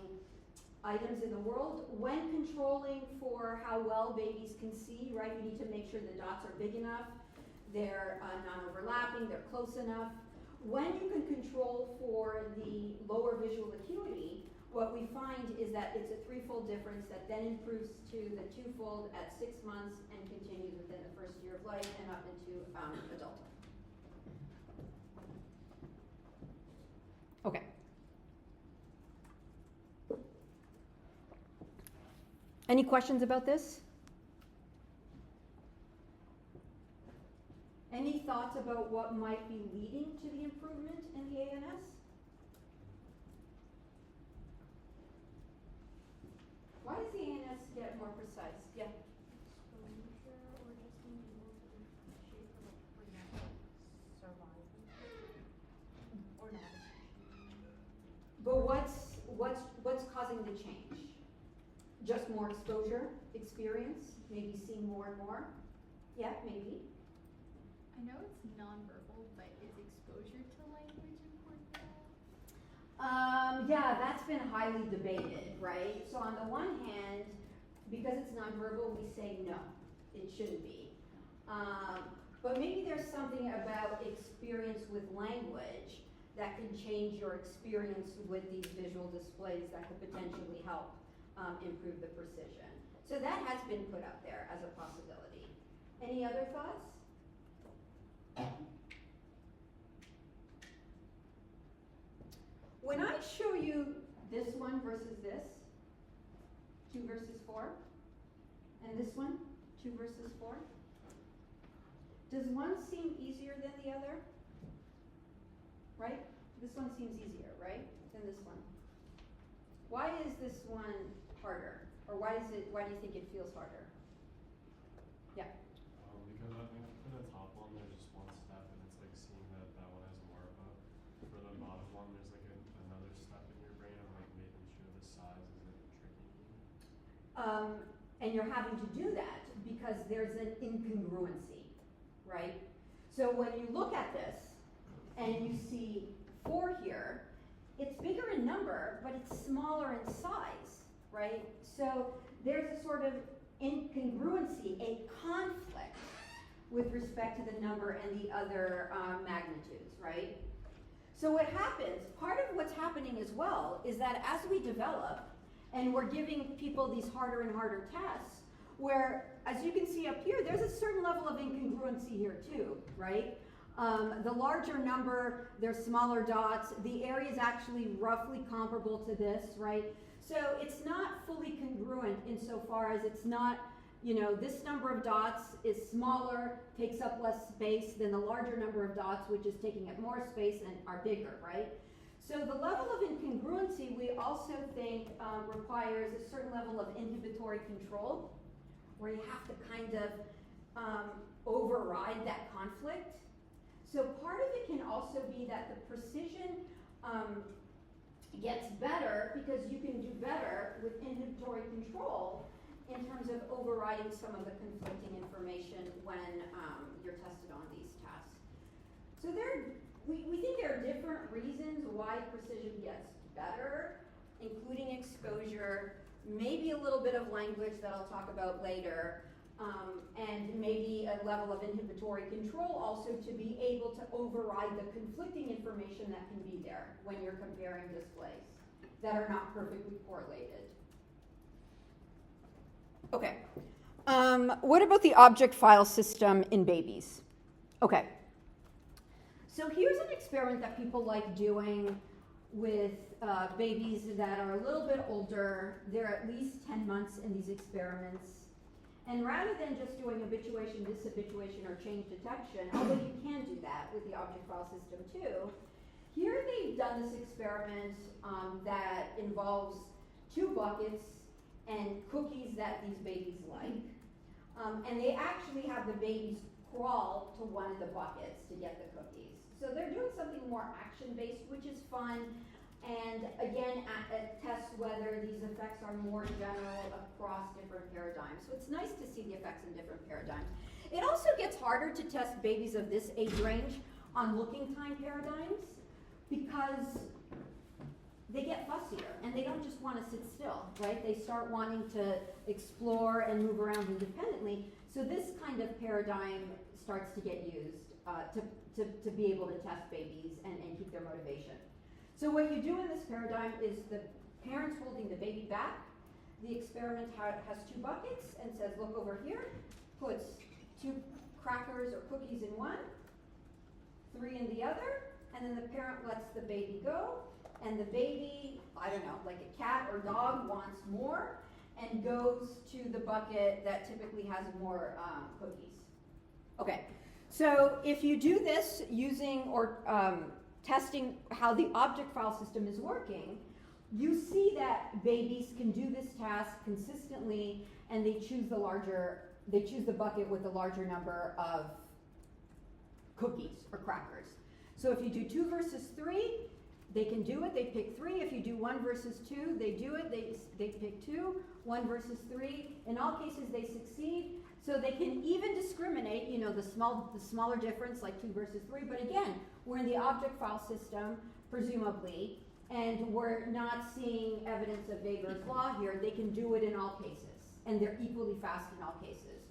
items in the world, when controlling for how well babies can see, right? You need to make sure the dots are big enough, they're non-overlapping, they're close enough. When you can control for the lower visual acuity, what we find is that it's a threefold difference that then improves to the twofold at 6 months and continues within the first year of life and up into adulthood. Okay. Any questions about this? Any thoughts about what might be leading to the improvement in the ANS? Why does the ANS get more precise? Yeah. Exposure or just being able to shape or prevent survival or not. But what's causing the change? Just more exposure, experience, maybe seeing more and more? Yeah, maybe. I know it's nonverbal, but is exposure to language important at all? Yeah, that's been highly debated, right? So on the one hand, because it's nonverbal, we say no, it shouldn't be. But maybe there's something about experience with language that can change your experience with these visual displays that could potentially help improve the precision. So that has been put up there as a possibility. Any other thoughts? When I show you this one versus this, 2 versus 4, and this one, 2 versus 4, does one seem easier than the other? Right? This one seems easier, right, than this one. Why is this one harder? Or why do you think it feels harder? Yeah. Because I think for the top one, there's just one step, and it's like seeing that that one has more of a. For the bottom one, there's like another step in your brain of like making sure the size isn't tricking you. And you're having to do that because there's an incongruency, right? So when you look at this and you see 4 here, it's bigger in number, but it's smaller in size, right? So there's a sort of incongruency, a conflict with respect to the number and the other magnitudes, right? So what happens, part of what's happening as well, is that as we develop, and we're giving people these harder and harder tests, where, as you can see up here, there's a certain level of incongruency here too, right? The larger number, there's smaller dots. The area is actually roughly comparable to this, right? So it's not fully congruent insofar as it's not, you know, this number of dots is smaller, takes up less space than the larger number of dots, which is taking up more space and are bigger, right? So the level of incongruency we also think requires a certain level of inhibitory control, where you have to kind of override that conflict. So part of it can also be that the precision gets better because you can do better with inhibitory control in terms of overriding some of the conflicting information when you're tested on these tasks. So we think there are different reasons why precision gets better, including exposure, maybe a little bit of language that I'll talk about later. and maybe a level of inhibitory control also to be able to override the conflicting information that can be there when you're comparing displays that are not perfectly correlated. Okay. What about the object file system in babies? Okay. So here's an experiment that people like doing with babies that are a little bit older. They're at least 10 months in these experiments. And rather than just doing habituation, dishabituation, or change detection, although you can do that with the object file system too, here they've done this experiment that involves 2 buckets and cookies that these babies like. And they actually have the babies crawl to one of the buckets to get the cookies. So they're doing something more action-based, which is fun, and again, tests whether these effects are more general across different paradigms. So it's nice to see the effects in different paradigms. It also gets harder to test babies of this age range on looking time paradigms because they get fussier and they don't just want to sit still, right? They start wanting to explore and move around independently. So this kind of paradigm starts to get used to be able to test babies and keep their motivation. So what you do in this paradigm is the parent's holding the baby back. The experiment has 2 buckets and says, look over here, puts 2 crackers or cookies in one, 3 in the other, and then the parent lets the baby go, and the baby, I don't know, like a cat or dog wants more, and goes to the bucket that typically has more cookies. Okay, so if you do this using or testing how the object file system is working, you see that babies can do this task consistently, and they choose the bucket with the larger number of cookies or crackers. So if you do 2 versus 3, they can do it, they pick 3. If you do 1 versus 2, they do it, they pick 2. 1 versus 3, in all cases they succeed. So they can even discriminate, you know, the smaller difference, like 2 versus 3. But again, we're in the object file system, presumably, and we're not seeing evidence of Weber's law here. They can do it in all cases, and they're equally fast in all cases.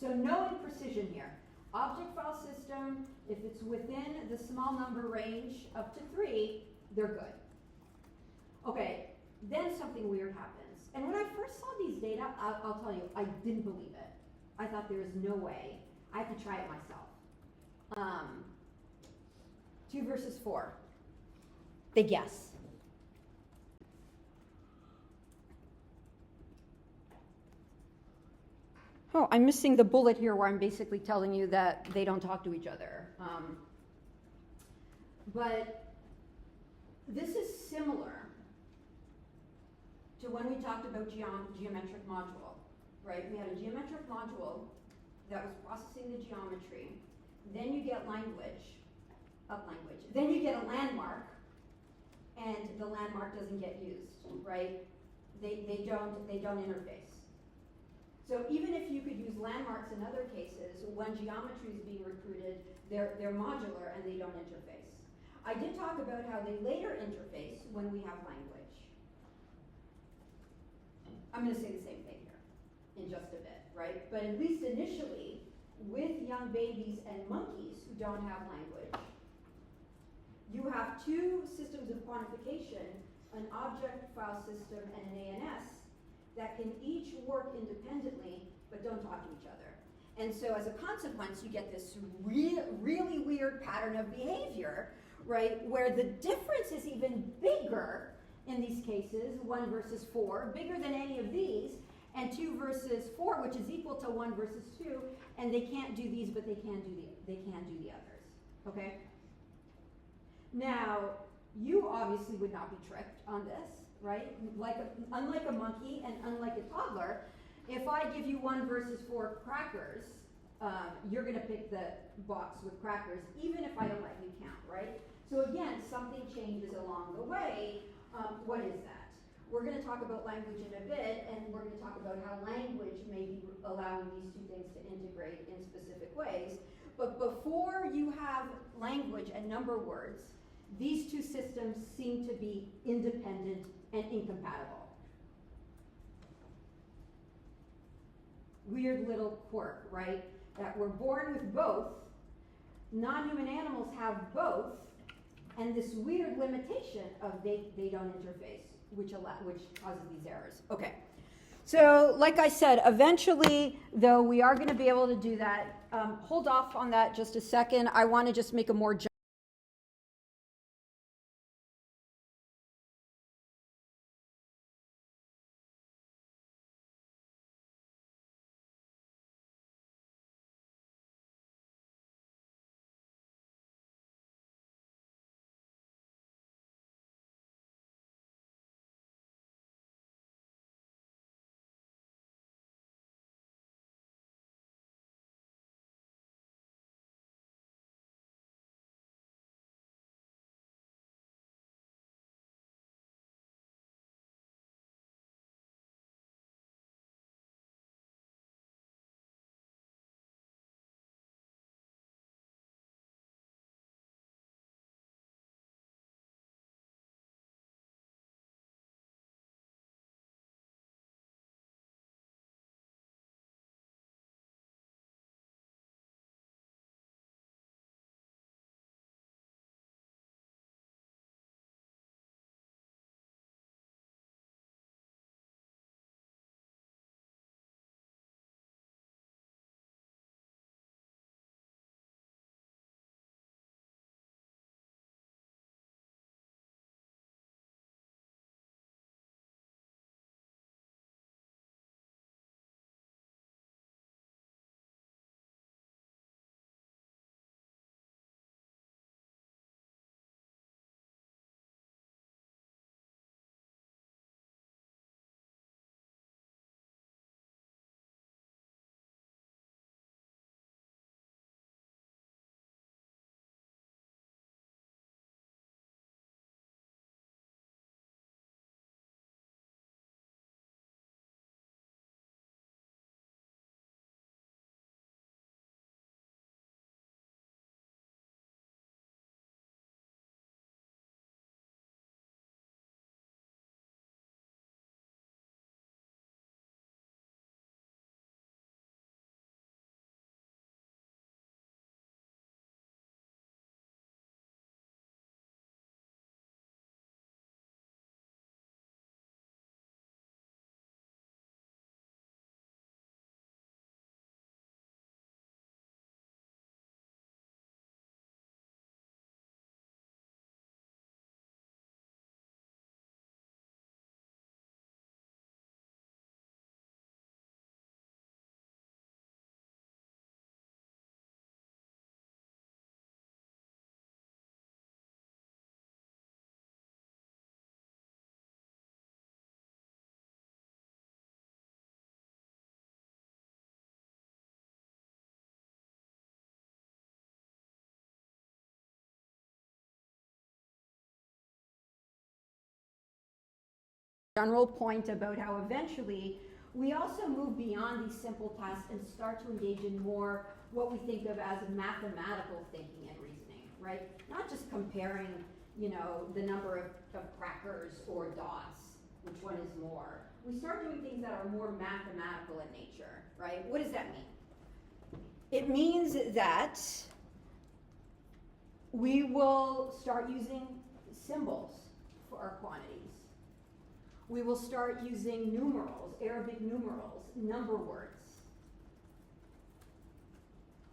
So no imprecision here. Object file system, if it's within the small number range up to 3, they're good. Okay, then something weird happens. And when I first saw these data, I'll tell you, I didn't believe it. I thought there was no way. I have to try it myself. 2 versus 4. They guess. Oh, I'm missing the bullet here where I'm basically telling you that they don't talk to each other. But this is similar to when we talked about geometric module, right? We had a geometric module that was processing the geometry. Then you get language. Then you get a landmark, and the landmark doesn't get used, right? They don't interface. So even if you could use landmarks in other cases, when geometry is being recruited, they're modular and they don't interface. I did talk about how they later interface when we have language. I'm going to say the same thing here in just a bit, right? But at least initially, with young babies and monkeys who don't have language, you have 2 systems of quantification, an object file system and an ANS, that can each work independently but don't talk to each other. And so as a consequence, you get this really weird pattern of behavior, right, where the difference is even bigger in these cases, 1 versus 4, bigger than any of these, and 2 versus 4, which is equal to 1 versus 2, and they can't do these, but they can do the others, okay? Now, you obviously would not be tricked on this, right? Unlike a monkey and unlike a toddler, if I give you 1 versus 4 crackers, you're going to pick the box with crackers, even if I don't let you count, right? So again, something changes along the way. What is that? We're going to talk about language in a bit, and we're going to talk about how language may be allowing these 2 things to integrate in specific ways. But before you have language and number words, these 2 systems seem to be independent and incompatible. weird little quirk, right? That we're born with both, non-human animals have both, and this weird limitation of they don't interface, which causes these errors. Okay. So, like I said, eventually, though, we are going to be able to do that. Hold off on that just a second. I want to just make a more general point about how eventually we also move beyond these simple tasks and start to engage in more what we think of as mathematical thinking and reasoning, right? Not just comparing, the number of crackers or dots, which one is more. We start doing things that are more mathematical in nature, right? What does that mean? It means that we will start using symbols for our quantities. We will start using numerals, Arabic numerals, number words.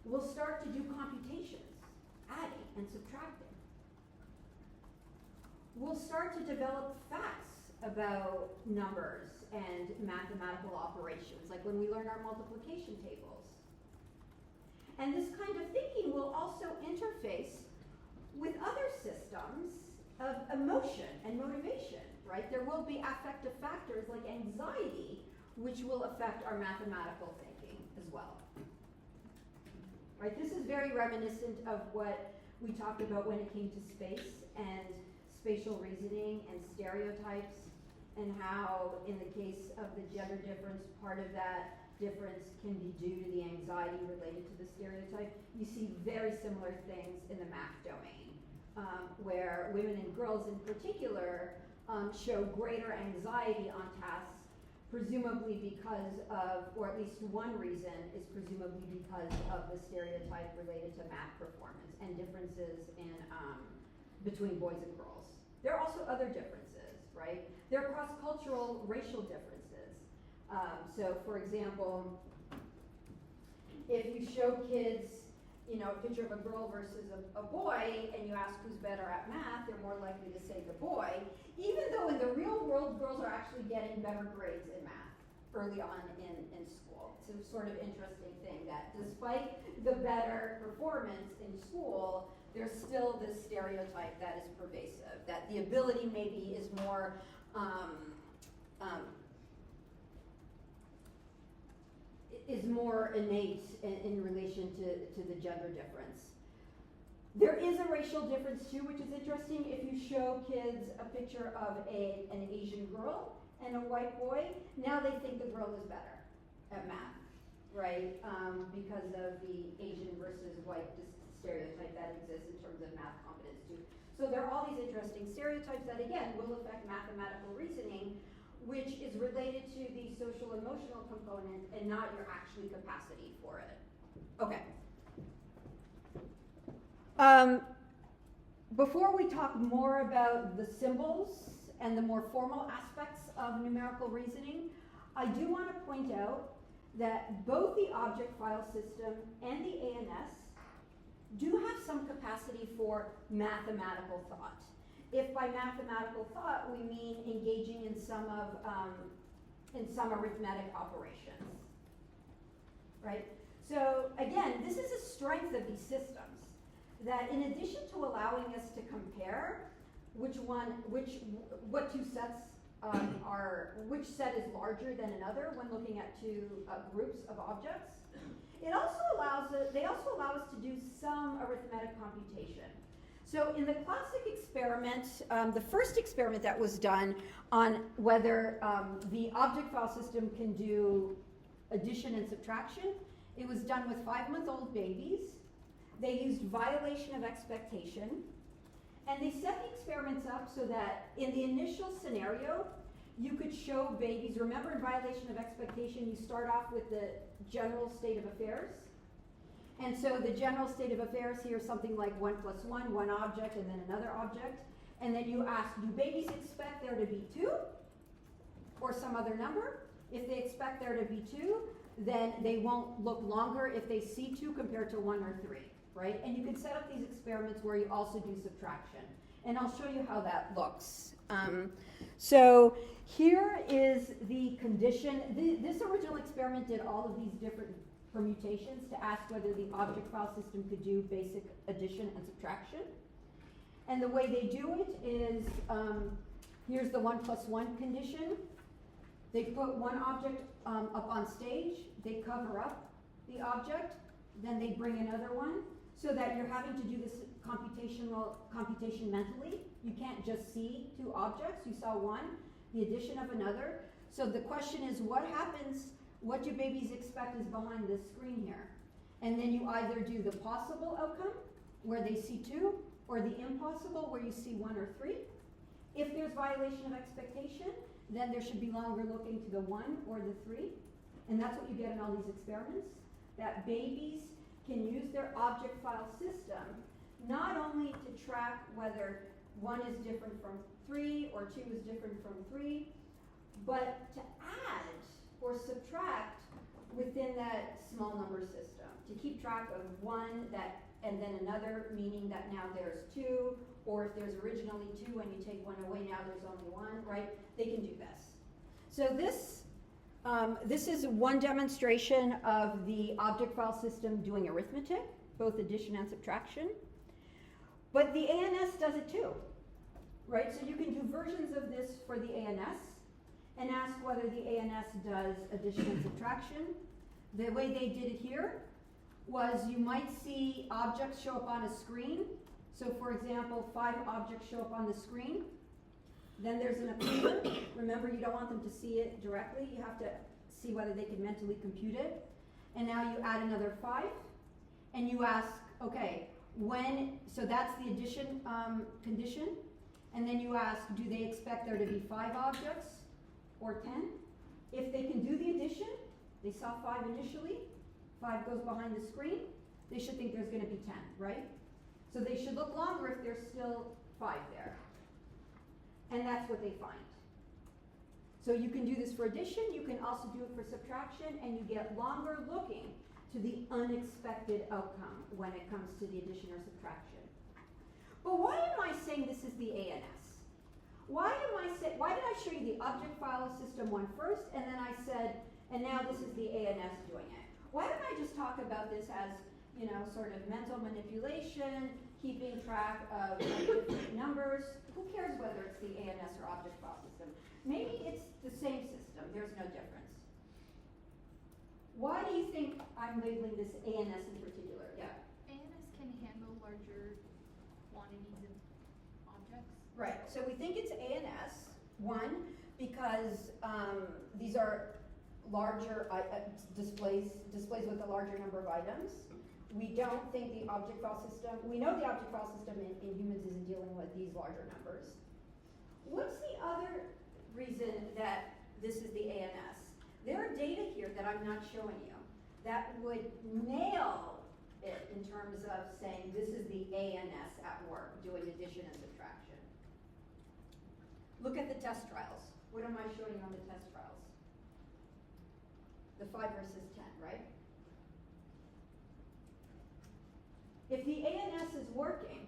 We'll start to do computations, adding and subtracting. We'll start to develop facts about numbers and mathematical operations, like when we learn our multiplication tables. And this kind of thinking will also interface with other systems of emotion and motivation, right? There will be affective factors like anxiety, which will affect our mathematical thinking as well. Right? This is very reminiscent of what we talked about when it came to space and spatial reasoning and stereotypes, and how in the case of the gender difference, part of that difference can be due to the anxiety related to the stereotype. You see very similar things in the math domain, where women and girls in particular show greater anxiety on tasks presumably because of, or at least one reason is presumably because of the stereotype related to math performance and differences in, between boys and girls. There are also other differences, right? There are cross-cultural racial differences. So for example, if you show kids, you know, a picture of a girl versus a boy, and you ask who's better at math, they're more likely to say the boy, even though in the real world, girls are actually getting better grades in math early on in school. It's a sort of interesting thing that despite the better performance in school, there's still this stereotype that is pervasive, that the ability maybe is more, innate in relation to the gender difference. There is a racial difference too, which is interesting. If you show kids a picture of an Asian girl and a white boy, now they think the girl is better at math, right? Because of the Asian versus white stereotype that exists in terms of math competence too. So there are all these interesting stereotypes that again will affect mathematical reasoning, which is related to the social emotional component and not your actually capacity for it. Okay. Before we talk more about the symbols and the more formal aspects of numerical reasoning, I do want to point out that both the object file system and the ANS do have some capacity for mathematical thought. If by mathematical thought we mean engaging in some arithmetic operations, right? So again, this is a strength of these systems, that in addition to allowing us to compare what two sets which set is larger than another when looking at two groups of objects, they also allow us to do some arithmetic computation. So in the classic experiment, the first experiment that was done on whether the object file system can do addition and subtraction, it was done with 5-month-old babies. They used violation of expectation, and they set the experiments up so that in the initial scenario, you could show babies, remember in violation of expectation, you start off with the general state of affairs. And so the general state of affairs here is something like 1 + 1, one object and then another object. And then you ask, do babies expect there to be 2 or some other number? If they expect there to be 2, then they won't look longer if they see 2 compared to 1 or 3, right? And you can set up these experiments where you also do subtraction. And I'll show you how that looks. So here is the condition. This original experiment did all of these different permutations to ask whether the object file system could do basic addition and subtraction. And the way they do it is, here's the 1 + 1 condition. They put one object up on stage, they cover up the object, then they bring another one, so that you're having to do this computation mentally. You can't just see 2 objects, you saw one, the addition of another. So the question is, what happens, what do babies expect is behind this screen here? And then you either do the possible outcome, where they see 2, or the impossible, where you see 1 or 3. If there's violation of expectation, then there should be longer looking to the 1 or the 3. And that's what you get in all these experiments, that babies can use their object file system not only to track whether 1 is different from 3 or 2 is different from 3, but to add or subtract within that small number system, to keep track of 1 that and then another, meaning that now there's 2, or if there's originally 2 and you take 1 away, now there's only 1, right? They can do this. So this is one demonstration of the object file system doing arithmetic, both addition and subtraction. But the ANS does it too, right? So you can do versions of this for the ANS and ask whether the ANS does addition and subtraction. The way they did it here was you might see objects show up on a screen. So for example, 5 objects show up on the screen. Then there's an appealer. Remember, you don't want them to see it directly. You have to see whether they can mentally compute it. And now you add another 5. And you ask, okay, so that's the addition condition. And then you ask, do they expect there to be 5 objects or 10? If they can do the addition, they saw 5 initially, 5 goes behind the screen, they should think there's gonna be 10, right? So they should look longer if there's still 5 there. And that's what they find. So you can do this for addition, you can also do it for subtraction, and you get longer looking to the unexpected outcome when it comes to the addition or subtraction. But why am I saying this is the ANS? Why did I show you the object file system one first, and then I said, and now this is the ANS doing it? Why don't I just talk about this as, you know, sort of mental manipulation, keeping track of different numbers? Who cares whether it's the ANS or object file system? Maybe it's the same system, there's no difference. Why do you think I'm labeling this ANS in particular? Yeah. ANS can handle larger quantities of objects. Right, so we think it's ANS, one, because these are larger displays with a larger number of items. We don't think the object file system, we know the object file system in humans isn't dealing with these larger numbers. What's the other reason that this is the ANS? There are data here that I'm not showing you that would nail it in terms of saying this is the ANS at work, doing addition and subtraction. Look at the test trials. What am I showing you on the test trials? The 5 versus 10, right? If the ANS is working,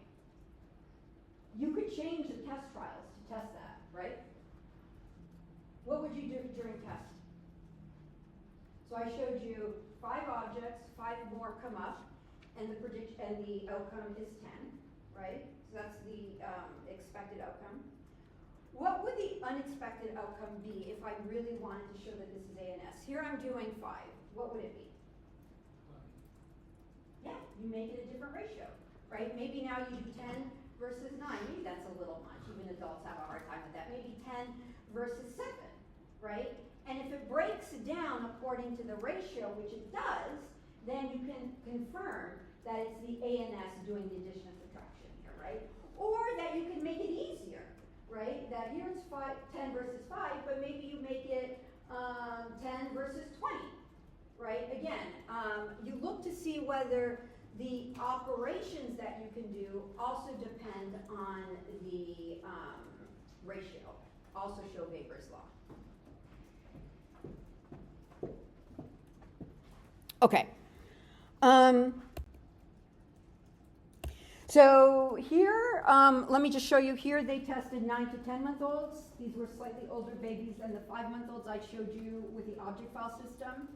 you could change the test trials to test that, right? What would you do during test? So I showed you 5 objects, 5 more come up, and the outcome is 10, right? So that's the expected outcome. What would the unexpected outcome be if I really wanted to show that this is ANS? Here I'm doing 5. What would it be? Yeah, you make it a different ratio, right? Maybe now you do 10 versus 9. Maybe that's a little much. Even adults have a hard time with that. Maybe 10 versus 7, right? And if it breaks down according to the ratio, which it does, then you can confirm that it's the ANS doing the addition and subtraction here, right? Or that you can make it easier, right? That here's 10 versus 5, but maybe you make it 10 versus 20, right? Again, you look to see whether the operations that you can do also depend on the ratio. Also show Weber's law. Okay. So here, let me just show you here, they tested 9 to 10-month-olds. These were slightly older babies than the 5-month-olds I showed you with the object file system.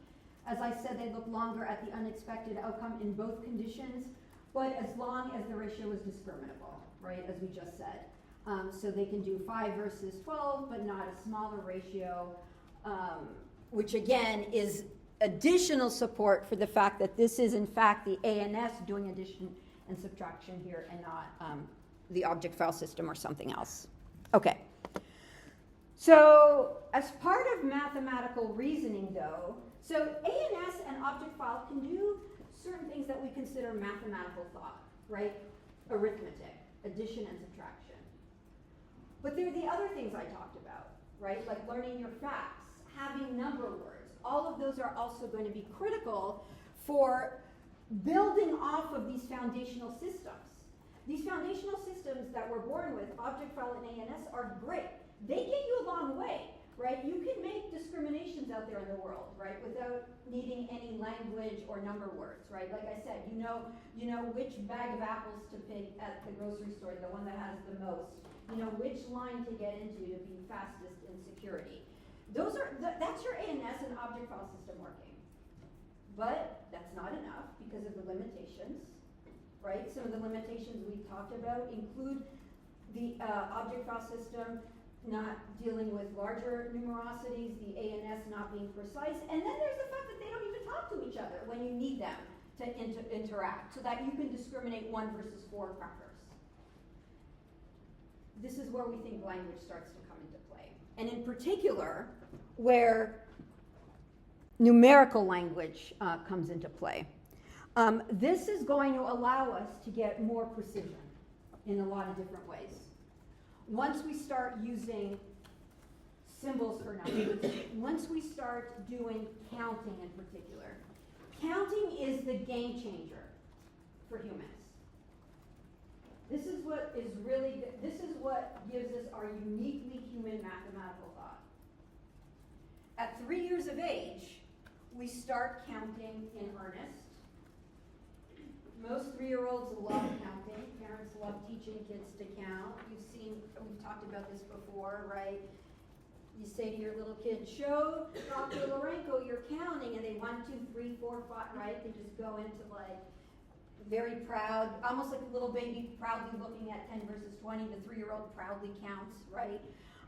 As I said, they look longer at the unexpected outcome in both conditions, but as long as the ratio is discriminable, right, as we just said. So they can do 5 versus 12, but not a smaller ratio, which again is additional support for the fact that this is in fact the ANS doing addition and subtraction here and not the object file system or something else. Okay. So as part of mathematical reasoning though, so ANS and object file can do certain things that we consider mathematical thought, right? Arithmetic, addition and subtraction. But there are the other things I talked about, right? Like learning your facts, having number words. All of those are also going to be critical for building off of these foundational systems. These foundational systems that we're born with, object file and ANS, are great. They get you a long way, right? You can make discriminations out there in the world, right, without needing any language or number words, right? Like I said, you know which bag of apples to pick at the grocery store, the one that has the most. You know which line to get into to be fastest in security. That's your ANS and object file system working. But that's not enough because of the limitations, right? Some of the limitations we've talked about include the object file system not dealing with larger numerosities, the ANS not being precise, and then there's the fact that they don't even talk to each other when you need them to interact so that you can discriminate 1 versus 4 crackers. This is where we think language starts to come into play. And in particular, where numerical language comes into play. This is going to allow us to get more precision in a lot of different ways. Once we start using symbols for numbers, once we start doing counting in particular, counting is the game changer for humans. This is what is really, this is what gives us our uniquely human mathematical thought. At 3 years of age, we start counting in earnest. Most 3-year-olds love counting. Parents love teaching kids to count. We've talked about this before, right? You say to your little kid, show Dr. Lorenko you're counting, and they 1, 2, 3, 4, 5, right? They just go into like very proud, almost like a little baby proudly looking at 10 versus 20. The 3-year-old proudly counts, right?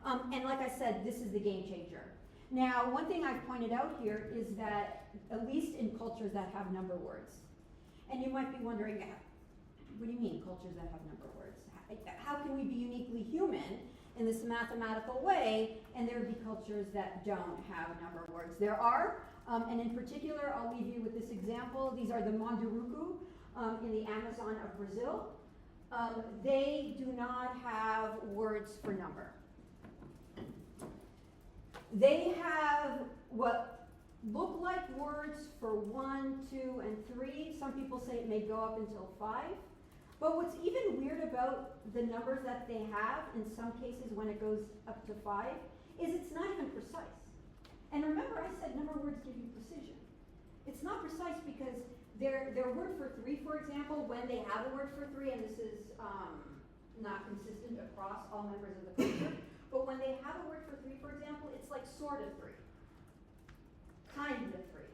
And like I said, this is the game changer. Now, one thing I've pointed out here is that, at least in cultures that have number words, and you might be wondering, what do you mean cultures that have number words? How can we be uniquely human in this mathematical way, and there be cultures that don't have number words? There are, and in particular, I'll leave you with this example. These are the Munduruku in the Amazon of Brazil. They do not have words for number. They have what look like words for 1, 2, and 3. Some people say it may go up until 5. But what's even weird about the numbers that they have, in some cases when it goes up to 5, is it's not even precise. And remember I said number words give you precision. It's not precise because their word for 3, for example, when they have a word for 3, and this is not consistent across all members of the culture, but when they have a word for 3, for example, it's like sort of 3, kind of 3,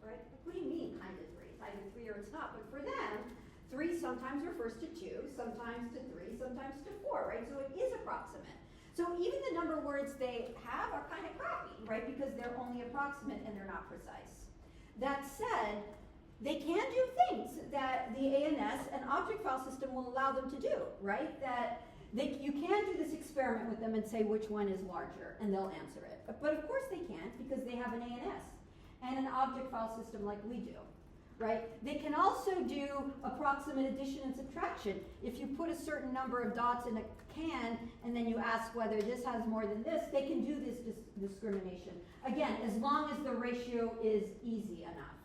right? What do you mean kind of 3? It's either 3 or it's not. But for them, 3 sometimes refers to 2, sometimes to 3, sometimes to 4, right? So it is approximate. So even the number words they have are kind of crappy, right? Because they're only approximate and they're not precise. That said, they can do things that the ANS and object file system will allow them to do, right? That you can do this experiment with them and say which one is larger, and they'll answer it. But of course they can't, because they have an ANS and an object file system like we do, right? They can also do approximate addition and subtraction. If you put a certain number of dots in a can, and then you ask whether this has more than this, they can do this discrimination. Again, as long as the ratio is easy enough,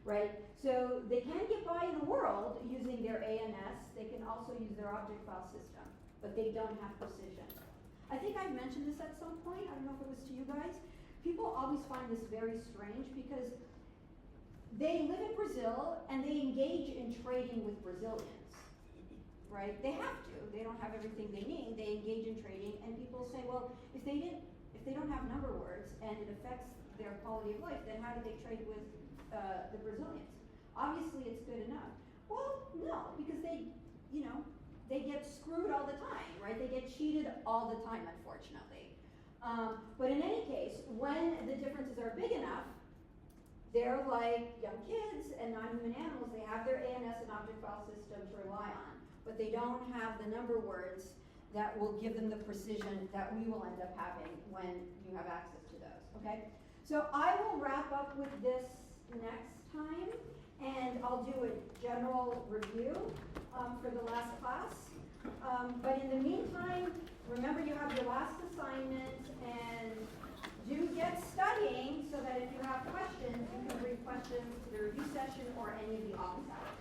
right? So they can get by in the world using their ANS. They can also use their object file system, but they don't have precision. I think I've mentioned this at some point. I don't know if it was to you guys. People always find this very strange because they live in Brazil and they engage in trading with Brazilians, right? They have to. They don't have everything they need. They engage in trading, and people say, well, if they don't have number words and it affects their quality of life, then how do they trade with the Brazilians? Obviously, it's good enough. Well, no, because they get screwed all the time, right? They get cheated all the time, unfortunately. But in any case, when the differences are big enough, they're like young kids and non-human animals. They have their ANS and object file system to rely on, but they don't have the number words that will give them the precision that we will end up having when you have access to those, okay? So I will wrap up with this next time, and I'll do a general review for the last class. But in the meantime, remember you have your last assignment, and do get studying so that if you have questions, you can bring questions to the review session or any of the office hours.